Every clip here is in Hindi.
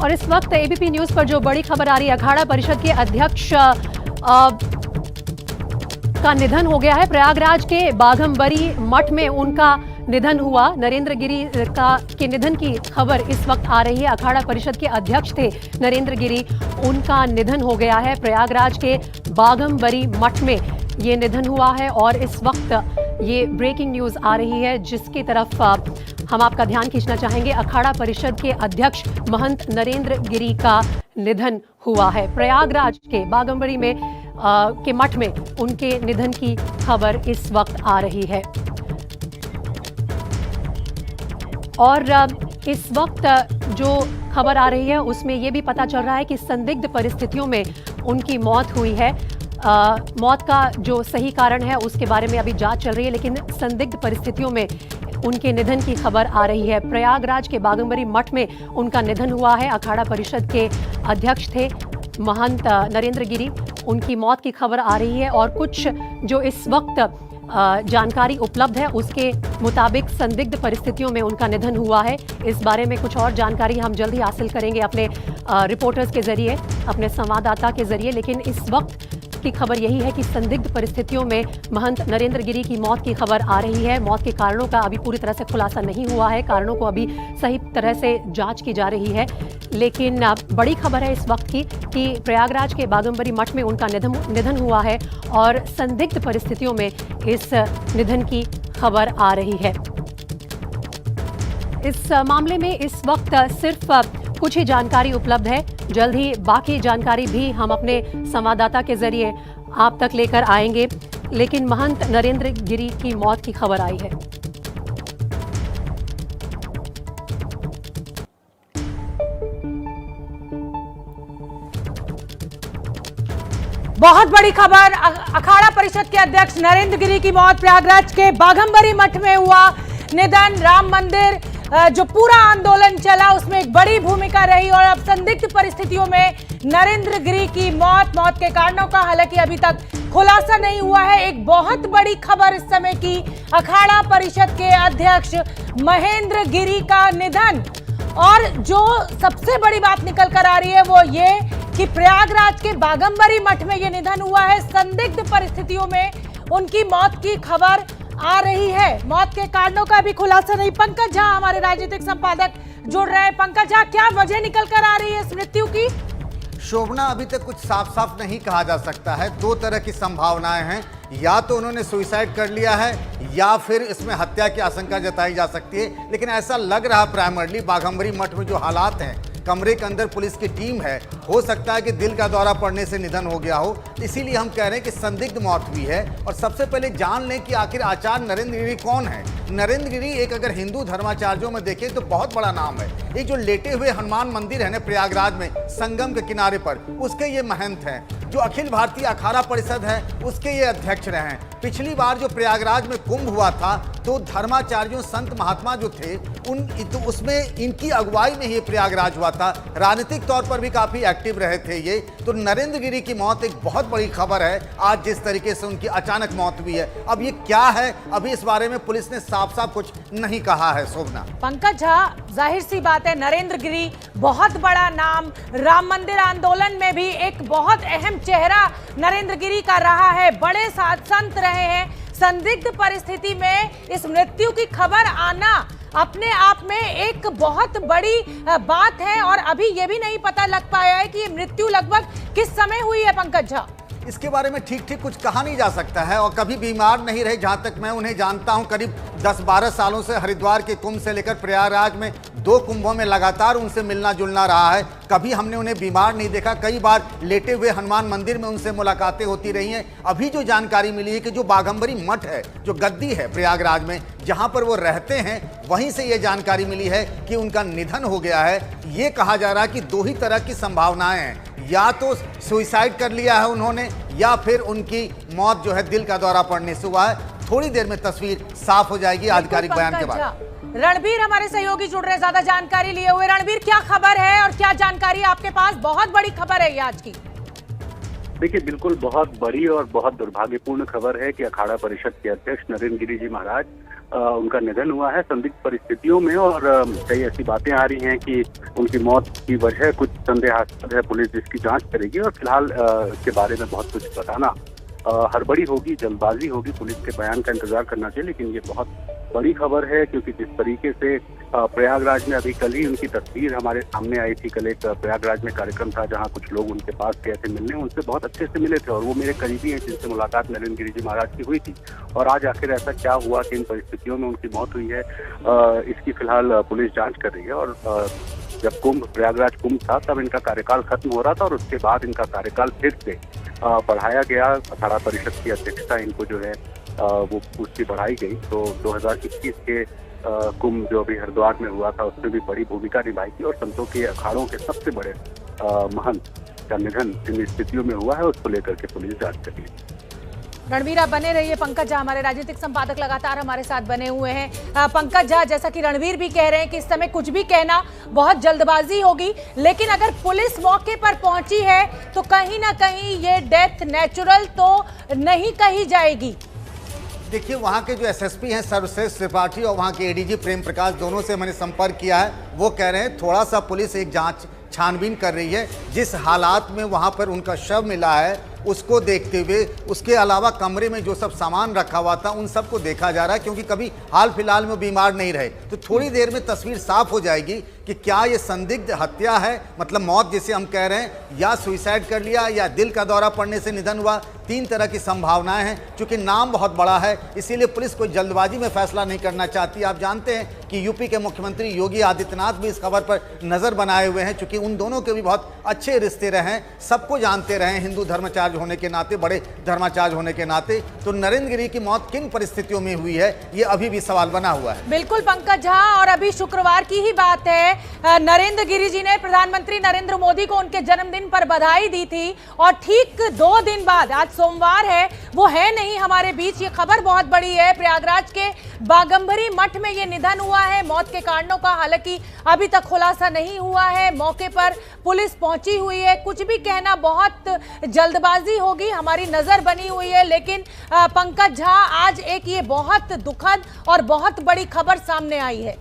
और इस वक्त एबीपी न्यूज पर जो बड़ी खबर आ रही है, अखाड़ा परिषद के अध्यक्ष का निधन हो गया है। प्रयागराज के बाघंबरी मठ में उनका निधन हुआ। नरेंद्र गिरी के निधन की खबर इस वक्त आ रही है। अखाड़ा परिषद के अध्यक्ष थे नरेंद्र गिरी, उनका निधन हो गया है। प्रयागराज के बाघंबरी मठ में ये निधन हुआ है और इस वक्त ये ब्रेकिंग न्यूज आ रही है जिसकी तरफ हम आपका ध्यान खींचना चाहेंगे। अखाड़ा परिषद के अध्यक्ष महंत नरेंद्र गिरी का निधन हुआ है। प्रयागराज के बाघंबरी में के मठ में उनके निधन की खबर इस वक्त आ रही है और इस वक्त जो खबर आ रही है उसमें यह भी पता चल रहा है कि संदिग्ध परिस्थितियों में उनकी मौत हुई है। मौत का जो सही कारण है उसके बारे में अभी जांच चल रही है, लेकिन संदिग्ध परिस्थितियों में उनके निधन की खबर आ रही है। प्रयागराज के बाघंबरी मठ में उनका निधन हुआ है। अखाड़ा परिषद के अध्यक्ष थे महंत नरेंद्र गिरी, उनकी मौत की खबर आ रही है और कुछ जो इस वक्त जानकारी उपलब्ध है उसके मुताबिक संदिग्ध परिस्थितियों में उनका निधन हुआ है। इस बारे में कुछ और जानकारी हम जल्द ही हासिल करेंगे अपने रिपोर्टर्स के जरिए, अपने संवाददाता के जरिए, लेकिन इस वक्त की खबर यही है कि संदिग्ध परिस्थितियों में महंत नरेंद्र गिरी की मौत की खबर आ रही है। मौत के कारणों का अभी पूरी तरह से खुलासा नहीं हुआ है, कारणों को अभी सही तरह से जांच की जा रही है, लेकिन बड़ी खबर है इस वक्त की कि प्रयागराज के बाघंबरी मठ में उनका निधन हुआ है और संदिग्ध परिस्थितियों में इस निधन की खबर आ रही है। इस मामले में इस वक्त सिर्फ कुछ ही जानकारी उपलब्ध है। जल्द ही बाकी जानकारी भी हम अपने संवाददाता के जरिए आप तक लेकर आएंगे, लेकिन महंत नरेंद्र गिरी की मौत की खबर आई है। बहुत बड़ी खबर, अखाड़ा परिषद के अध्यक्ष नरेंद्र गिरी की मौत। प्रयागराज के बाघंबरी मठ में हुआ निधन। राम मंदिर जो पूरा आंदोलन चला उसमें एक बड़ी भूमिका रही और अब संदिग्ध परिस्थितियों में नरेंद्र गिरी की मौत के कारणों का हालांकि अभी तक खुलासा नहीं हुआ है। एक बहुत बड़ी खबर इस समय की, अखाड़ा परिषद के अध्यक्ष महेंद्र गिरी का निधन। और जो सबसे बड़ी बात निकल कर आ रही है वो ये कि प्रयागराज के बाघंबरी मठ में ये निधन हुआ है। संदिग्ध परिस्थितियों में उनकी मौत की खबर आ रही है। मौत के कारणों का भी खुलासा नहीं। पंकज झा हमारे राजनीतिक संपादक जुड़ रहे हैं। पंकज झा, क्या वजह निकल कर आ रही है इस मृत्यु की? शोभना, अभी तक कुछ साफ साफ नहीं कहा जा सकता है। दो तरह की संभावनाएं हैं, या तो उन्होंने सुसाइड कर लिया है या फिर इसमें हत्या की आशंका जताई जा सकती है, लेकिन ऐसा लग रहा प्राइमरली बाघंबरी मठ में जो हालात हैं, कमरे के अंदर पुलिस की टीम है, हो सकता है कि दिल का दौरा पड़ने से निधन हो गया हो। इसीलिए हम कह रहे हैं कि संदिग्ध मौत हुई है। और सबसे पहले जान लें कि आखिर आचार्य नरेंद्र गिरी कौन है। नरेंद्र गिरी एक अगर हिंदू धर्माचार्यों में देखें तो बहुत बड़ा नाम है। एक जो लेटे हुए हनुमान मंदिर है ना प्रयागराज में संगम के किनारे पर, उसके ये महंत हैं। जो अखिल भारतीय अखाड़ा परिषद है उसके ये अध्यक्ष रहे हैं। पिछली बार जो प्रयागराज में कुंभ हुआ था तो धर्माचार्यों संत महात्मा जो थे उसमें इनकी अगुवाई में ही प्रयागराज हुआ था। राजनीतिक तौर पर भी काफी एक्टिव रहे थे ये। तो नरेंद्र गिरी की मौत एक बहुत बड़ी खबर है आज, जिस तरीके से उनकी अचानक मौत हुई है। अब ये क्या है, अभी इस बारे में पुलिस ने साफ साफ कुछ नहीं कहा है। शोभना, पंकज झा, जाहिर सी बात है नरेंद्र गिरी बहुत बड़ा नाम, राम मंदिर आंदोलन में भी एक बहुत अहम चेहरा नरेंद्र गिरी का रहा है, बड़े साध संत रहे हैं। संदिग्ध परिस्थिति में इस मृत्यु की खबर आना अपने आप में एक बहुत बड़ी बात है और अभी ये भी नहीं पता लग पाया है कि ये मृत्यु लगभग किस समय हुई है। पंकज झा, इसके बारे में ठीक कुछ कहा नहीं जा सकता है और कभी बीमार नहीं रहे। जहां तक मैं उन्हें जानता हूं, करीब 10-12 सालों से हरिद्वार के कुंभ से लेकर प्रयागराज में 2 कुंभों में लगातार उनसे मिलना जुलना रहा है। कभी हमने उन्हें बीमार नहीं देखा। कई बार लेटे हुए हनुमान मंदिर में उनसे मुलाकातें होती रही हैं। अभी जो जानकारी मिली है कि जो बाघंबरी मठ है, जो गद्दी है प्रयागराज में जहां पर वो रहते हैं, वहीं से ये जानकारी मिली है कि उनका निधन हो गया है। ये कहा जा रहा है कि 2 ही तरह की संभावनाएं हैं, या तो सुसाइड कर लिया है उन्होंने या फिर उनकी मौत जो है दिल का दौरा पड़ने से हुआ है। थोड़ी देर में तस्वीर साफ हो जाएगी आधिकारिक बयान के बाद। रणबीर हमारे सहयोगी जुड़ रहे हैं ज्यादा जानकारी लिए हुए। रणबीर, क्या खबर है और क्या जानकारी आपके पास? बहुत बड़ी खबर है ये आज की। देखिए, बिल्कुल बहुत बड़ी और बहुत दुर्भाग्यपूर्ण खबर है कि अखाड़ा परिषद के अध्यक्ष नरेंद्र गिरी जी महाराज उनका निधन हुआ है संदिग्ध परिस्थितियों में, और कई ऐसी बातें आ रही हैं कि उनकी मौत की वजह कुछ संदेहास्पद है। पुलिस इसकी जांच करेगी और फिलहाल इसके बारे में बहुत कुछ बताना हड़बड़ी होगी, जल्दबाजी होगी। पुलिस के बयान का इंतजार करना चाहिए, लेकिन ये बहुत बड़ी खबर है क्योंकि जिस तरीके से प्रयागराज में अभी कल ही उनकी तस्वीर हमारे सामने आई थी। कल एक प्रयागराज में कार्यक्रम था जहां कुछ लोग उनके पास गए थे मिलने, उनसे बहुत अच्छे से मिले थे और वो मेरे करीबी हैं जिनसे मुलाकात नरेंद्र गिरी जी महाराज की हुई थी। और आज आखिर ऐसा क्या हुआ कि इन परिस्थितियों में उनकी मौत हुई है, इसकी फिलहाल पुलिस जाँच कर रही है। और जब प्रयागराज कुंभ था तब इनका कार्यकाल खत्म हो रहा था और उसके बाद इनका कार्यकाल फिर से बढ़ाया गया। अखाड़ा परिषद की अध्यक्षता इनको जो है वो उसकी बढ़ाई गई। तो 2021 के कुंभ जो अभी हरिद्वार में हुआ था उसमें भी बड़ी भूमिका निभाई थी और संतों के अखाड़ों के सबसे बड़े महंत का निधन इन स्थितियों में हुआ है, उसको लेकर के पुलिस जांच कर रही है। रणवीर, आप बने रहिए। पंकज झा हमारे राजनीतिक संपादक लगातार हमारे साथ बने हुए हैं। पंकज झा, जैसा कि रणवीर भी कह रहे हैं कि इस समय कुछ भी कहना बहुत जल्दबाजी होगी, लेकिन अगर पुलिस मौके पर पहुंची है तो कहीं ना कहीं ये डेथ नेचुरल तो नहीं कही जाएगी। देखिए, वहाँ के जो एसएसपी हैं सर्वश्रेष्ठ त्रिपाठी और वहाँ के एडीजी प्रेम प्रकाश, दोनों से मैंने संपर्क किया है। वो कह रहे हैं थोड़ा सा पुलिस एक जांच छानबीन कर रही है। जिस हालात में वहाँ पर उनका शव मिला है उसको देखते हुए, उसके अलावा कमरे में जो सब सामान रखा हुआ था उन सबको देखा जा रहा है, क्योंकि कभी हाल फिलहाल में बीमार नहीं रहे। तो थोड़ी देर में तस्वीर साफ हो जाएगी कि क्या ये संदिग्ध हत्या है, मतलब मौत जिसे हम कह रहे हैं, या सुइसाइड कर लिया या दिल का दौरा पड़ने से निधन हुआ। तीन तरह की संभावनाएं हैं। चूंकि नाम बहुत बड़ा है इसीलिए पुलिस कोई जल्दबाजी में फैसला नहीं करना चाहती। आप जानते हैं कि यूपी के मुख्यमंत्री योगी आदित्यनाथ भी इस खबर पर नजर बनाए हुए हैं, चूंकि उन दोनों के भी बहुत अच्छे रिश्ते रहे हैं, सबको जानते रहे, हिंदू धर्माचार्य होने के नाते, बड़े धर्माचार्य होने के नाते। तो नरेंद्र गिरी की मौत किन परिस्थितियों में हुई है ये अभी भी सवाल बना हुआ है। बिल्कुल पंकज झा, और अभी शुक्रवार की ही बात है, नरेंद्र गिरी जी ने प्रधानमंत्री नरेंद्र मोदी को उनके जन्मदिन पर बधाई दी थी और ठीक 2 दिन बाद, आज सोमवार है, वो है नहीं हमारे बीच। ये खबर बहुत बड़ी है। प्रयागराज के बाघंबरी मठ में ये निधन हुआ है। मौत के कारणों का हालांकि अभी तक खुलासा नहीं हुआ है। मौके पर पुलिस पहुंची हुई है। कुछ भी कहना बहुत जल्दबाजी होगी, हमारी नजर बनी हुई है। लेकिन पंकज झा, आज एक ये बहुत दुखद और बहुत बड़ी खबर सामने आई है।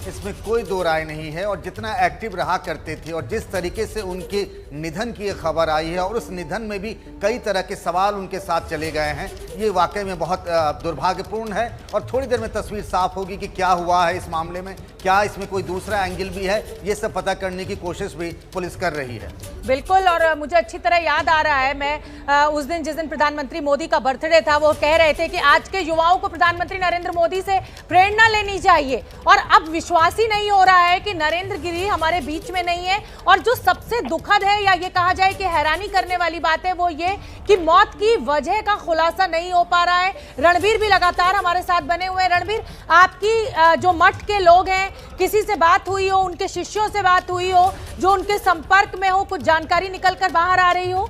इसमें कोई दो राय नहीं है। और जितना एक्टिव रहा करते थे और जिस तरीके से उनके निधन की खबर आई है और उस निधन में भी कई तरह के सवाल उनके साथ चले गए हैं, ये वाकई में बहुत दुर्भाग्यपूर्ण है। और थोड़ी देर में तस्वीर साफ होगी कि क्या हुआ है इस मामले में, क्या इसमें कोई दूसरा एंगल भी है, ये सब पता करने की कोशिश भी पुलिस कर रही है। बिल्कुल, और मुझे अच्छी तरह याद आ रहा है, मैं उस दिन जिस दिन प्रधानमंत्री मोदी का बर्थडे था, वो कह रहे थे कि आज के युवाओं को प्रधानमंत्री नरेंद्र मोदी से प्रेरणा लेनी चाहिए। और अब विश्वास ही नहीं हो रहा है कि नरेंद्र गिरी हमारे बीच में नहीं है। और जो सबसे दुखद है, या ये कहा जाए कि हैरानी करने वाली बात है, वो ये कि मौत की वजह का खुलासा नहीं हो पा रहा है। रणवीर भी लगातार हमारे साथ बने हुए हैं। रणवीर, आपकी जो मठ के लोग हैं, किसी से बात हुई हो, उनके शिष्यों से बात हुई हो, जो उनके संपर्क में हो, कुछ जानकारी निकल कर बाहर आ रही हो?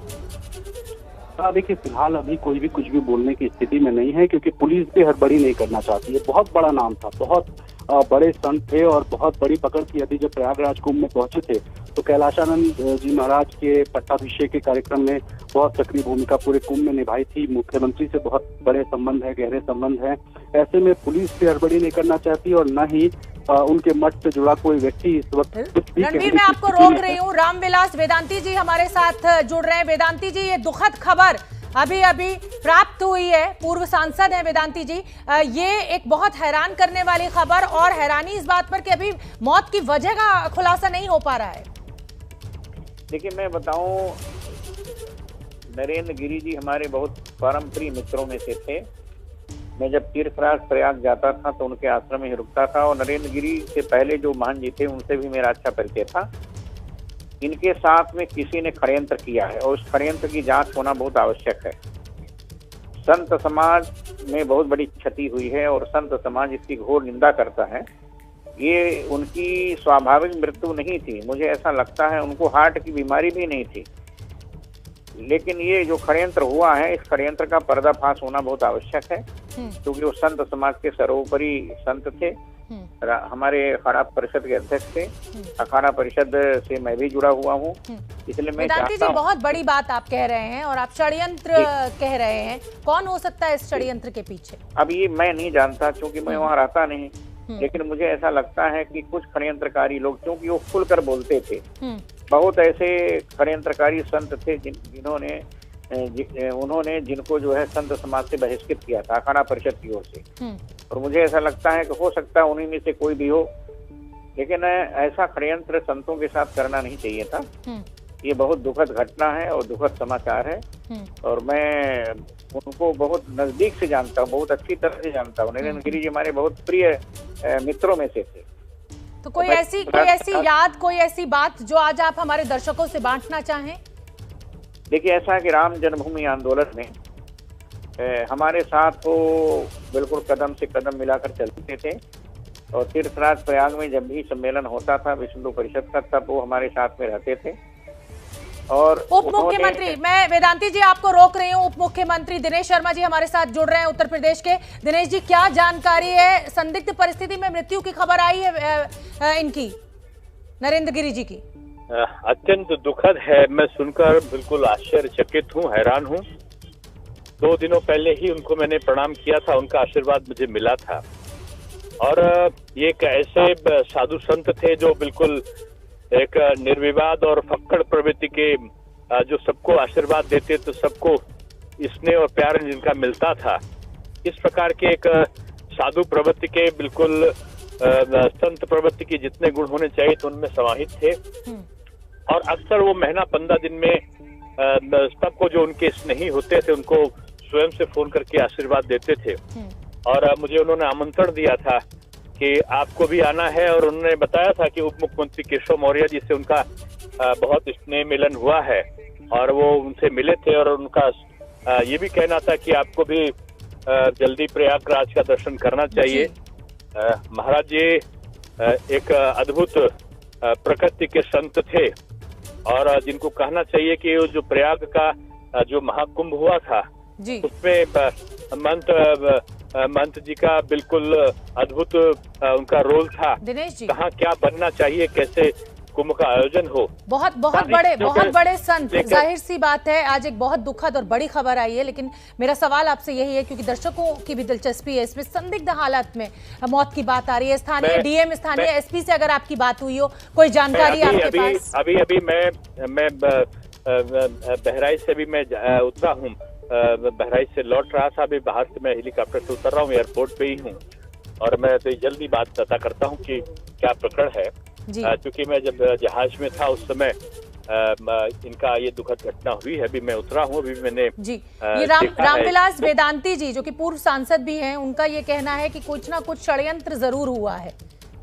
देखिए, फिलहाल अभी कोई भी कुछ भी बोलने की स्थिति में नहीं है क्योंकि पुलिस भी हड़बड़ी नहीं करना चाहती है। बहुत बड़ा नाम था, बहुत बड़े संत थे और बहुत बड़ी पकड़ थी। अभी जब प्रयागराज कुंभ में पहुंचे थे तो कैलाशानंद जी महाराज के पट्टाभिषेक के कार्यक्रम में बहुत सक्रिय भूमिका पूरे कुंभ में निभाई थी। मुख्यमंत्री से बहुत बड़े संबंध है, गहरे संबंध है। ऐसे में पुलिस भी हड़बड़ी नहीं करना चाहती और न ही उनके मठ से जुड़ा कोई व्यक्ति इस वक्त। रणवीर, मैं आपको रोक रही हूँ। रामविलास वेदांती जी हमारे साथ जुड़ रहे हैं। वेदांती जी, ये दुखद खबर अभी अभी प्राप्त हुई है, पूर्व सांसद हैं वेदांती जी, ये एक बहुत हैरान करने वाली खबर, और हैरानी इस बात पर कि अभी मौत की वजह का खुलासा नहीं हो पा रहा है। देखिए, मैं बताऊं, नरेंद्र गिरी जी हमारे बहुत परम प्रिय मित्रों में से थे। मैं जब तीर्थराज प्रयाग जाता था तो उनके आश्रम में ही रुकता था, और नरेंद्र गिरी से पहले जो महान जी थे उनसे भी मेरा अच्छा परिचय था। इनके साथ में किसी ने षड्यंत्र किया है और उस षड्यंत्र की जांच होना बहुत आवश्यक है। संत समाज में बहुत बड़ी क्षति हुई है और संत समाज इसकी घोर निंदा करता है। ये उनकी स्वाभाविक मृत्यु नहीं थी, मुझे ऐसा लगता है उनको हार्ट की बीमारी भी नहीं थी। लेकिन ये जो षड्यंत्र हुआ है, इस षड्यंत्र का पर्दाफाश होना बहुत आवश्यक है क्योंकि वो संत समाज के सर्वोपरि संत थे हमारे अखाड़ा परिषद के अध्यक्ष थे। अखाड़ा परिषद से मैं भी जुड़ा हुआ हूँ, इसलिए मैं वेदांती चाहता जी, हूँ। बहुत बड़ी बात आप कह रहे हैं और आप षड्यंत्र कह रहे हैं। कौन हो सकता है इस षड्यंत्र के पीछे? अब ये मैं नहीं जानता, क्योंकि मैं वहाँ रहता नहीं, लेकिन मुझे ऐसा लगता है कि कुछ षड्यंत्रकारी लोग, क्योंकि वो खुलकर बोलते थे, बहुत ऐसे षड्यंत्रकारी संत थे जिन्होंने उन्होंने जिनको जो है संत समाज से बहिष्कृत किया था अखाड़ा परिषद की ओर से। और मुझे ऐसा लगता है कि हो सकता है उन्हीं में से कोई भी हो, लेकिन ऐसा षड्यंत्र संतों के साथ करना नहीं चाहिए था। ये बहुत दुखद घटना है और दुखद समाचार है, और मैं उनको बहुत नजदीक से जानता हूँ, बहुत अच्छी तरह से जानता हूँ। नरेंद्र गिरी जी हमारे बहुत प्रिय मित्रों में से थे। तो कोई ऐसी याद, कोई ऐसी बात जो आज आप हमारे दर्शकों से बांटना चाहें? देखिए, ऐसा है कि राम जन्मभूमि आंदोलन में हमारे साथ वो बिल्कुल कदम से कदम मिलाकर चलते थे, और तीर्थराज प्रयाग में जब भी सम्मेलन होता था विश्व हिंदू परिषद का, तब वो हमारे साथ में रहते थे। और उप मुख्यमंत्री, मैं वेदांती जी आपको रोक रही हूँ, उप मुख्यमंत्री दिनेश शर्मा जी हमारे साथ जुड़ रहे हैं उत्तर प्रदेश के। दिनेश जी, क्या जानकारी है? संदिग्ध परिस्थिति में मृत्यु की खबर आई है इनकी, नरेंद्र गिरी जी की। अत्यंत दुखद है। मैं सुनकर बिल्कुल आश्चर्यचकित हूँ, हैरान हूँ। 2 दिनों पहले ही उनको मैंने प्रणाम किया था, उनका आशीर्वाद मुझे मिला था। और ये एक ऐसे साधु संत थे जो बिल्कुल एक निर्विवाद और फक्कड़ प्रवृत्ति के, जो सबको आशीर्वाद देते, तो सबको स्नेह और प्यार जिनका मिलता था, इस प्रकार के एक साधु प्रवृत्ति के, बिल्कुल संत प्रवृत्ति के जितने गुण होने चाहिए तो उनमें समाहित थे। और अक्सर वो महीना 15 दिन में सबको जो उनके स्नेही होते थे उनको स्वयं से फोन करके आशीर्वाद देते थे। और मुझे उन्होंने आमंत्रण दिया था कि आपको भी आना है, और उन्होंने बताया था कि उप मुख्यमंत्री केशव मौर्य जी से उनका बहुत स्नेह मिलन हुआ है, और वो उनसे मिले थे। और उनका ये भी कहना था कि आपको भी जल्दी प्रयागराज का दर्शन करना चाहिए। महाराज जी एक अद्भुत प्रकृति के संत थे, और जिनको कहना चाहिए कि जो प्रयाग का जो महाकुंभ हुआ था उसमें महंत जी का बिल्कुल अद्भुत उनका रोल था। दिनेश जी, कहाँ क्या बनना चाहिए, कैसे कुंभ का आयोजन हो। बहुत बड़े संत, जाहिर सी बात है आज एक बहुत दुखद और बड़ी खबर आई है, लेकिन मेरा सवाल आपसे यही है, क्योंकि दर्शकों की भी दिलचस्पी है इसमें, संदिग्ध हालत में मौत की बात आ रही है। स्थानीय डीएम, स्थानीय एसपी से अगर आपकी बात हुई हो, कोई जानकारी आपके पास? अभी मैं बहराइच से भी मैं उतरा हूँ, बहराइच से लौट रहा था। अभी बाहर से मैं हेलीकॉप्टर से उतर रहा हूँ, एयरपोर्ट पे ही हूँ, और मैं तो जल्दी बात पता करता हूँ कि क्या प्रकरण है। क्योंकि मैं जब जहाज में था उस समय इनका ये दुखद घटना हुई है। अभी मैं उतरा हूँ, अभी मैंने ये रामविलास वेदांती जी, जो कि पूर्व सांसद भी हैं, उनका ये कहना है कि कुछ ना कुछ षड्यंत्र जरूर हुआ है,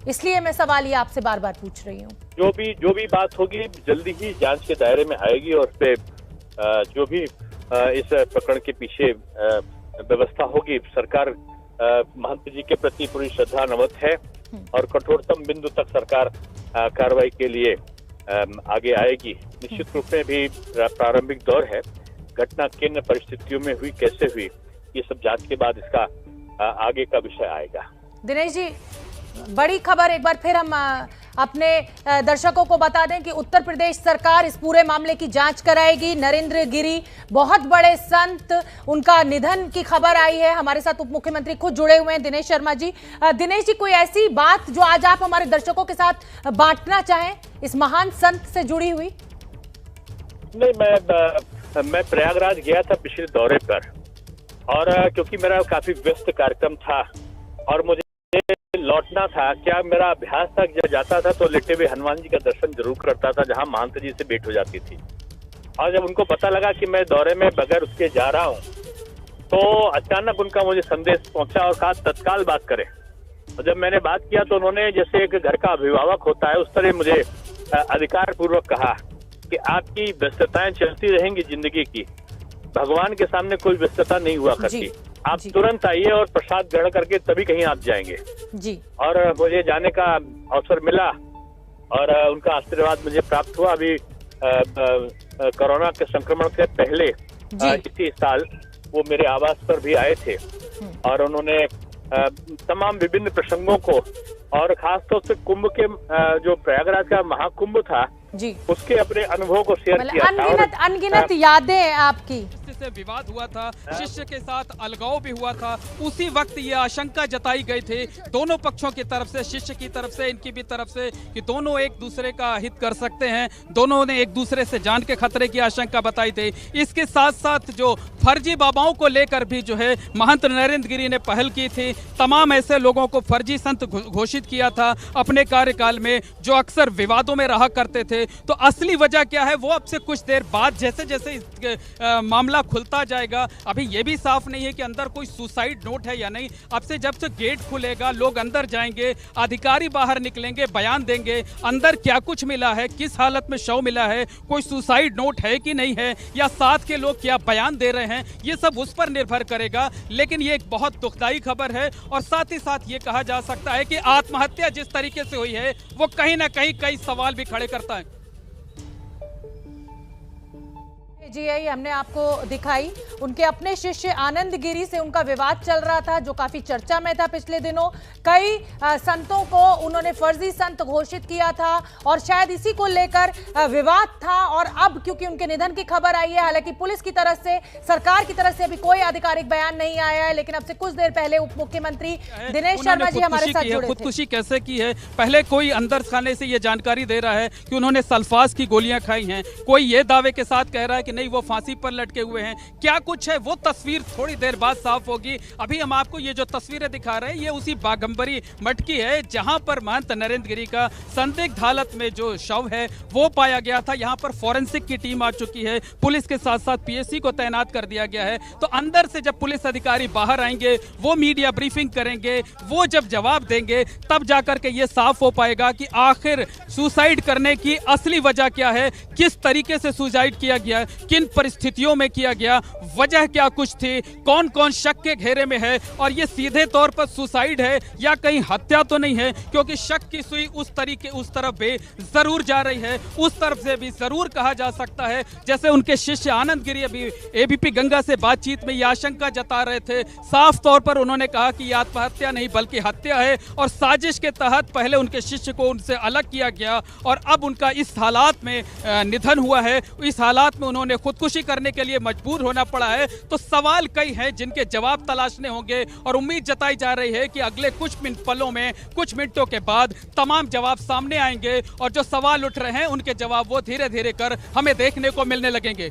इसलिए मैं सवाल ये आपसे बार बार पूछ रही हूँ। जो भी बात होगी जल्दी ही जांच के दायरे में आएगी, और उस पे जो भी इस प्रकरण के पीछे व्यवस्था होगी, सरकार महंत जी के प्रति पूरी श्रद्धा नमत है, और कठोरतम बिंदु तक सरकार कार्रवाई के लिए आगे आएगी। निश्चित रूप में भी प्रारंभिक दौर है, घटना किन परिस्थितियों में हुई, कैसे हुई, ये सब जांच के बाद इसका आगे का विषय आएगा। दिनेश जी, बड़ी खबर एक बार फिर हम अपने दर्शकों को बता दें कि उत्तर प्रदेश सरकार इस पूरे मामले की जांच कराएगी। नरेंद्र गिरी बहुत बड़े संत, उनका निधन की खबर आई है। हमारे साथ उप मुख्यमंत्री खुद जुड़े हुए हैं, दिनेश शर्मा जी। दिनेश जी, कोई ऐसी बात जो आज आप हमारे दर्शकों के साथ बांटना चाहें इस महान संत से जुड़ी हुई? नहीं, मैं प्रयागराज गया था पिछले दौरे पर, और क्योंकि मेरा काफी व्यस्त कार्यक्रम था और मुझे लौटना था, क्या मेरा अभ्यास था जब जाता था तो लेटे हुए हनुमान जी का दर्शन जरूर करता था, जहां महंत जी से भेंट हो जाती थी। और जब उनको पता लगा कि मैं दौरे में बगैर उसके जा रहा हूं, तो अचानक उनका मुझे संदेश पहुंचा और कहा तत्काल बात करें। और जब मैंने बात किया तो उन्होंने जैसे एक घर का अभिभावक होता है उस तरह मुझे अधिकार पूर्वक कहा कि आपकी व्यस्तताएं चलती रहेंगी जिंदगी की, भगवान के सामने कोई व्यस्तता नहीं हुआ करती, आप तुरंत आइए और प्रसाद ग्रहण करके तभी कहीं आप जाएंगे जी। और मुझे जाने का अवसर मिला और उनका आशीर्वाद मुझे प्राप्त हुआ। अभी कोरोना के संक्रमण से पहले इसी साल वो मेरे आवास पर भी आए थे और उन्होंने तमाम विभिन्न प्रसंगों को और खासतौर से कुंभ के जो प्रयागराज का महाकुंभ था जी, उसके अपने अनुभव को शेयर किया था। अनगिनत अनगिनत यादें हैं आपकी। से विवाद हुआ था, शिष्य के साथ अलगाव भी हुआ था, उसी वक्त ये आशंका जताई गई थी दोनों पक्षों की तरफ से, शिष्य की तरफ से, इनकी भी तरफ से, कि दोनों एक दूसरे का हित कर सकते हैं। दोनों ने एक दूसरे से जान के खतरे की आशंका बताई थी। इसके साथ साथ जो फर्जी बाबाओं को लेकर भी जो है महंत नरेंद्र गिरी ने पहल की थी। तमाम ऐसे लोगों को फर्जी संत घोषित किया था अपने कार्यकाल में जो अक्सर विवादों में रहा करते थे। तो असली वजह क्या है वो अब से कुछ देर बाद जैसे जैसे मामला खुलता जाएगा, अभी ये भी साफ नहीं है कि अंदर कोई सुसाइड नोट है या नहीं। अब से जब से गेट खुलेगा, लोग अंदर जाएंगे, अधिकारी बाहर निकलेंगे, बयान देंगे अंदर क्या कुछ मिला है, किस हालत में शव मिला है, कोई सुसाइड नोट है कि नहीं है, या साथ के लोग क्या बयान दे रहे हैं, ये सब उस पर निर्भर करेगा। लेकिन ये एक बहुत दुखदाई खबर है और साथ ही साथ ये कहा जा सकता है कि आत्महत्या जिस तरीके से हुई है वो कहीं ना कहीं कई सवाल भी खड़े करता है। जी ये हमने आपको दिखाई, उनके अपने शिष्य आनंद गिरी से उनका विवाद चल रहा था जो काफी चर्चा में था पिछले दिनों। कई संतों को उन्होंने फर्जी संत घोषित किया था और शायद इसी को लेकर विवाद था। और अब क्योंकि उनके निधन की खबर आई है, हालांकि पुलिस की तरफ से, सरकार की तरफ से अभी कोई आधिकारिक बयान नहीं आया है, लेकिन अब से कुछ देर पहले उप मुख्यमंत्री दिनेश शर्मा जी हमारे साथ जुड़े थे। खुदकुशी कैसे की है, पहले कोई अंदर खाने से ये जानकारी दे रहा है कि उन्होंने सल्फास की गोलियां खाई हैं, कोई ये दावे के साथ कह रहा है कि नहीं वो फांसी पर लटके हुए हैं। क्या कुछ है वो तस्वीर थोड़ी देर बाद साफ होगी। अभी हम आपको ये जो तस्वीरें दिखा रहे हैं ये उसी बाघंबरी मठ की है जहां पर महंत नरेंद्र गिरी का संदिग्ध हालत में जो शव है वो पाया गया था। यहां पर फॉरेंसिक की टीम आ चुकी है, पुलिस के साथ साथ पीएससी को तैनात कर दिया गया है। तो अंदर से जब पुलिस अधिकारी बाहर आएंगे, वो मीडिया ब्रीफिंग करेंगे, वो जब जवाब देंगे, तब जाकर के ये साफ हो पाएगा कि आखिर सुसाइड करने की असली वजह क्या है, किस तरीके से सुसाइड किया गया, किन परिस्थितियों में किया गया, वजह क्या कुछ थी, कौन कौन शक के घेरे में है, और ये सीधे तौर पर सुसाइड है या कहीं हत्या तो नहीं है, क्योंकि शक की सुई उस तरफ भी जरूर जा रही है। उस तरफ से भी जरूर कहा जा सकता है, जैसे उनके शिष्य आनंद गिरी अभी एबीपी गंगा से बातचीत में ये आशंका जता रहे थे। साफ तौर पर उन्होंने कहा कि ये आत्महत्या नहीं बल्कि हत्या है और साजिश के तहत पहले उनके शिष्य को उनसे अलग किया गया और अब उनका इस हालात में निधन हुआ है। इस हालात में उन्होंने खुदकुशी करने के लिए मजबूर होना पड़ा है। तो सवाल कई हैं जिनके जवाब तलाशने होंगे और उम्मीद जताई जा रही है कि अगले कुछ पलों में, कुछ मिनटों के बाद तमाम जवाब सामने आएंगे और जो सवाल उठ रहे हैं उनके जवाब वो धीरे धीरे कर हमें देखने को मिलने लगेंगे।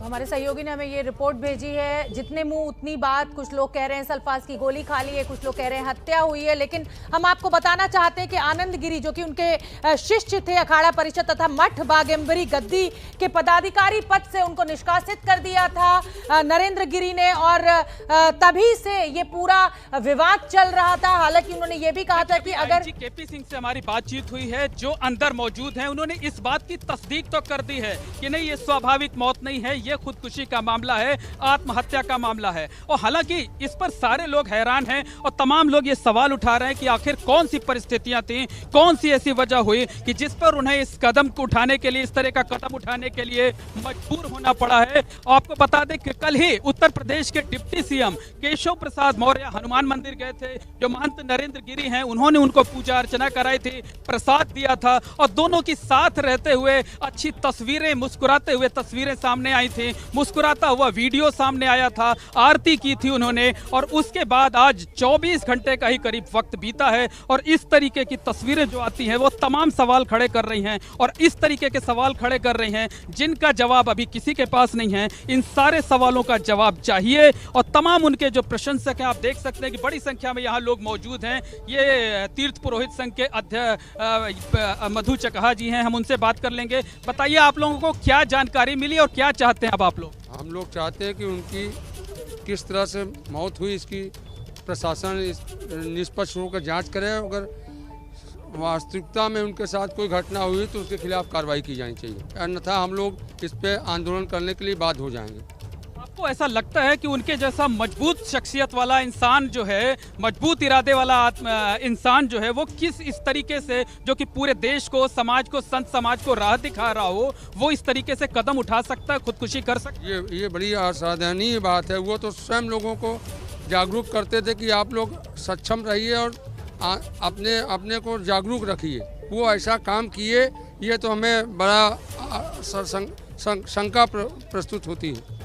हमारे सहयोगी ने हमें ये रिपोर्ट भेजी है, जितने मुंह उतनी बात। कुछ लोग कह रहे हैं सल्फास की गोली खा ली है, कुछ लोग कह रहे हैं हत्या हुई है। लेकिन हम आपको बताना चाहते हैं कि आनंद गिरी जो कि उनके शिष्य थे, अखाड़ा परिषद तथा मठ बाघंबरी गद्दी के पदाधिकारी पद से उनको निष्कासित कर दिया था नरेंद्र गिरी ने, और तभी से ये पूरा विवाद चल रहा था। हालांकि उन्होंने ये भी कहा था कि अगर केपी सिंह से हमारी बातचीत हुई है जो अंदर मौजूद हैं, उन्होंने इस बात की तस्दीक तो कर दी है कि नहीं ये स्वाभाविक मौत नहीं है, ये खुदकुशी का मामला है, आत्महत्या का मामला है। और हालांकि इस पर सारे लोग हैरान हैं और तमाम लोग ये सवाल उठा रहे हैं कि आखिर कौन सी परिस्थितियां थी, कौन सी ऐसी वजह हुई कि जिस पर उन्हें इस कदम को उठाने के लिए, इस तरह का कदम उठाने के लिए मजबूर होना पड़ा है। आपको बता दें कि कल ही उत्तर प्रदेश के डिप्टी सीएम केशव प्रसाद मौर्य हनुमान मंदिर गए थे। जो महंत नरेंद्र गिरी हैं उन्होंने उनको पूजा अर्चना कराई थी, प्रसाद दिया था और दोनों की साथ रहते हुए अच्छी तस्वीरें, मुस्कुराते हुए तस्वीरें सामने आई थी, मुस्कुराता हुआ वीडियो सामने आया था, आरती की थी उन्होंने। और उसके बाद आज 24 घंटे का ही करीब वक्त बीता है और इस तरीके की तस्वीरें जो आती हैं वो तमाम सवाल खड़े कर रही हैं और इस तरीके के सवाल खड़े कर रही हैं जिनका जवाब अभी किसी के पास नहीं है। इन सारे सवालों का जवाब चाहिए और तमाम उनके जो प्रशंसक हैं, आप देख सकते हैं कि बड़ी संख्या में यहाँ लोग मौजूद हैं। ये तीर्थ पुरोहित संघ के अध्यक्ष मधु चकहा जी हैं, हम उनसे बात कर लेंगे। बताइए आप लोगों को क्या जानकारी मिली और क्या चाहते हैं अब आप लोग? हम लोग चाहते हैं कि उनकी किस तरह से मौत हुई इसकी प्रशासन निष्पक्ष होकर जांच करे। अगर वास्तविकता में उनके साथ कोई घटना हुई तो उसके खिलाफ कार्रवाई की जानी चाहिए, अन्यथा हम लोग इस पे आंदोलन करने के लिए बाध्य हो जाएंगे। आपको ऐसा लगता है कि उनके जैसा मजबूत शख्सियत वाला इंसान जो है, मजबूत इरादे वाला इंसान जो है, वो किस इस तरीके से, जो कि पूरे देश को, समाज को, संत समाज को राह दिखा रहा हो, वो इस तरीके से कदम उठा सकता है, खुदकुशी कर सकता है? ये बड़ी असाधारणीय बात है। वो तो स्वयं लोगों को जागरूक करते थे कि आप लोग सक्षम रहिए और अपने को जागरूक रखिए। वो ऐसा काम किए, ये तो हमें बड़ा शंका प्रस्तुत होती है।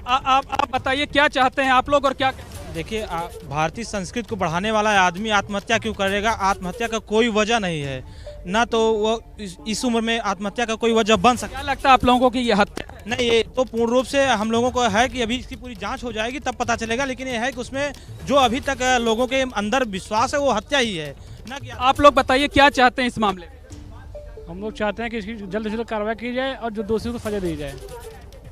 आप बताइए क्या चाहते हैं आप लोग और क्या? देखिए, भारतीय संस्कृति को बढ़ाने वाला आदमी आत्महत्या क्यों करेगा? आत्महत्या का कोई वजह नहीं है, ना तो वो इस उम्र में आत्महत्या का कोई वजह बन सकता। क्या लगता है आप लोगों को कि ये हत्या नहीं, ये तो पूर्ण रूप से हम लोगों को है कि अभी इसकी पूरी जांच हो जाएगी तब पता चलेगा, लेकिन ये है कि उसमें जो अभी तक लोगों के अंदर विश्वास है वो हत्या ही है ना। कि आप लोग बताइए क्या चाहते हैं इस मामले में? हम लोग चाहते हैं कि इसकी जल्द से जल्द कार्रवाई की जाए और जो दोषियों को सजा दी जाए।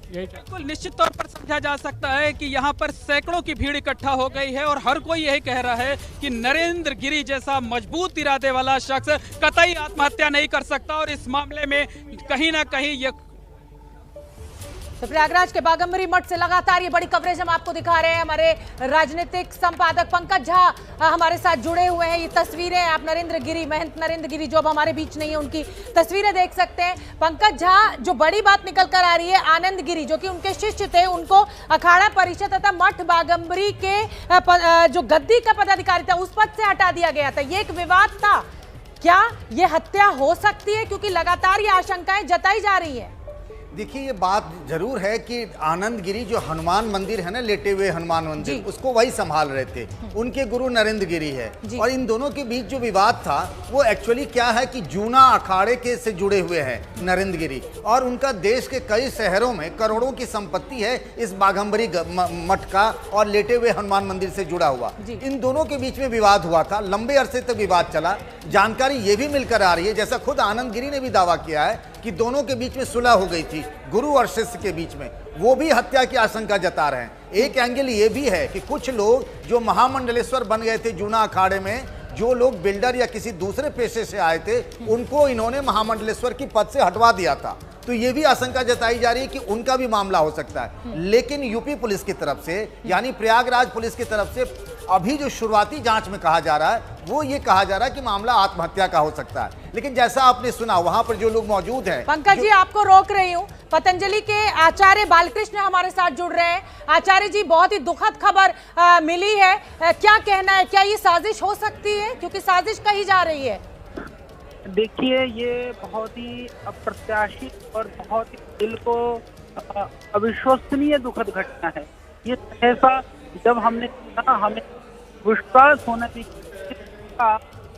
बिल्कुल निश्चित तौर पर समझा जा सकता है कि यहाँ पर सैकड़ों की भीड़ इकट्ठा हो गई है और हर कोई यही कह रहा है कि नरेंद्र गिरी जैसा मजबूत इरादे वाला शख्स कतई आत्महत्या नहीं कर सकता और इस मामले में कहीं ना कहीं ये। तो प्रयागराज के बाघंबरी मठ से लगातार ये बड़ी कवरेज हम आपको दिखा रहे हैं। हमारे राजनीतिक संपादक पंकज झा हमारे साथ जुड़े हुए हैं। ये तस्वीरें आप नरेंद्र गिरी, महंत नरेंद्र गिरी जो अब हमारे बीच नहीं है, उनकी तस्वीरें देख सकते हैं। पंकज झा, जो बड़ी बात निकल कर आ रही है, आनंद गिरी जो कि उनके शिष्य थे, उनको अखाड़ा परिषद तथा मठ बाघंबरी के जो गद्दी का पदाधिकारी था उस पद से हटा दिया गया था। ये एक विवाद था। क्या ये हत्या हो सकती है? क्योंकि लगातार ये आशंकाएं जताई जा रही है। देखिए, ये बात जरूर है कि आनंद गिरी जो हनुमान मंदिर है ना, लेटे हुए हनुमान मंदिर, उसको वही संभाल रहे थे। उनके गुरु नरेंद्र गिरी है और इन दोनों के बीच जो विवाद था वो एक्चुअली क्या है कि जूना अखाड़े के से जुड़े हुए हैं नरेंद्र गिरी, और उनका देश के कई शहरों में करोड़ों की संपत्ति है इस बाघंबरी मठ का और लेटे हुए हनुमान मंदिर से जुड़ा हुआ। इन दोनों के बीच में विवाद हुआ था, लंबे अरसे तक विवाद चला। जानकारी ये भी मिलकर आ रही है, जैसा खुद आनंद गिरी ने भी दावा किया है कि दोनों के बीच में सुलह हो गई थी, गुरु और शिष्य के बीच में। वो भी हत्या की आशंका जता रहे हैं। एक एंगल ये भी है कि कुछ लोग जो महामंडलेश्वर बन गए थे जूना अखाड़े में, जो लोग बिल्डर या किसी दूसरे पेशे से आए थे, उनको इन्होंने महामंडलेश्वर की पद से हटवा दिया था। तो ये भी आशंका जताई जा रही है कि उनका भी मामला हो सकता है। लेकिन यूपी पुलिस की तरफ से, यानी प्रयागराज पुलिस की तरफ से अभी जो शुरुआती जांच में कहा जा रहा है वो ये कहा जा रहा है कि मामला आत्महत्या का हो सकता है। लेकिन जैसा आपने सुना, वहां पर जो लोग मौजूद हैं। पंकज जी, आपको रोक रही हूँ। पतंजलि के आचार्य बालकृष्ण हमारे साथ जुड़ रहे हैं। आचार्य जी, बहुत ही दुखद खबर मिली है, क्या कहना है? क्या ये साजिश हो सकती है? क्योंकि साजिश कही जा रही है। देखिए, ये बहुत ही अप्रत्याशित और बहुत ही दिल को अविश्वसनीय दुखद घटना है। ये ऐसा जब हमने हमें विश्वास होना चाहिए,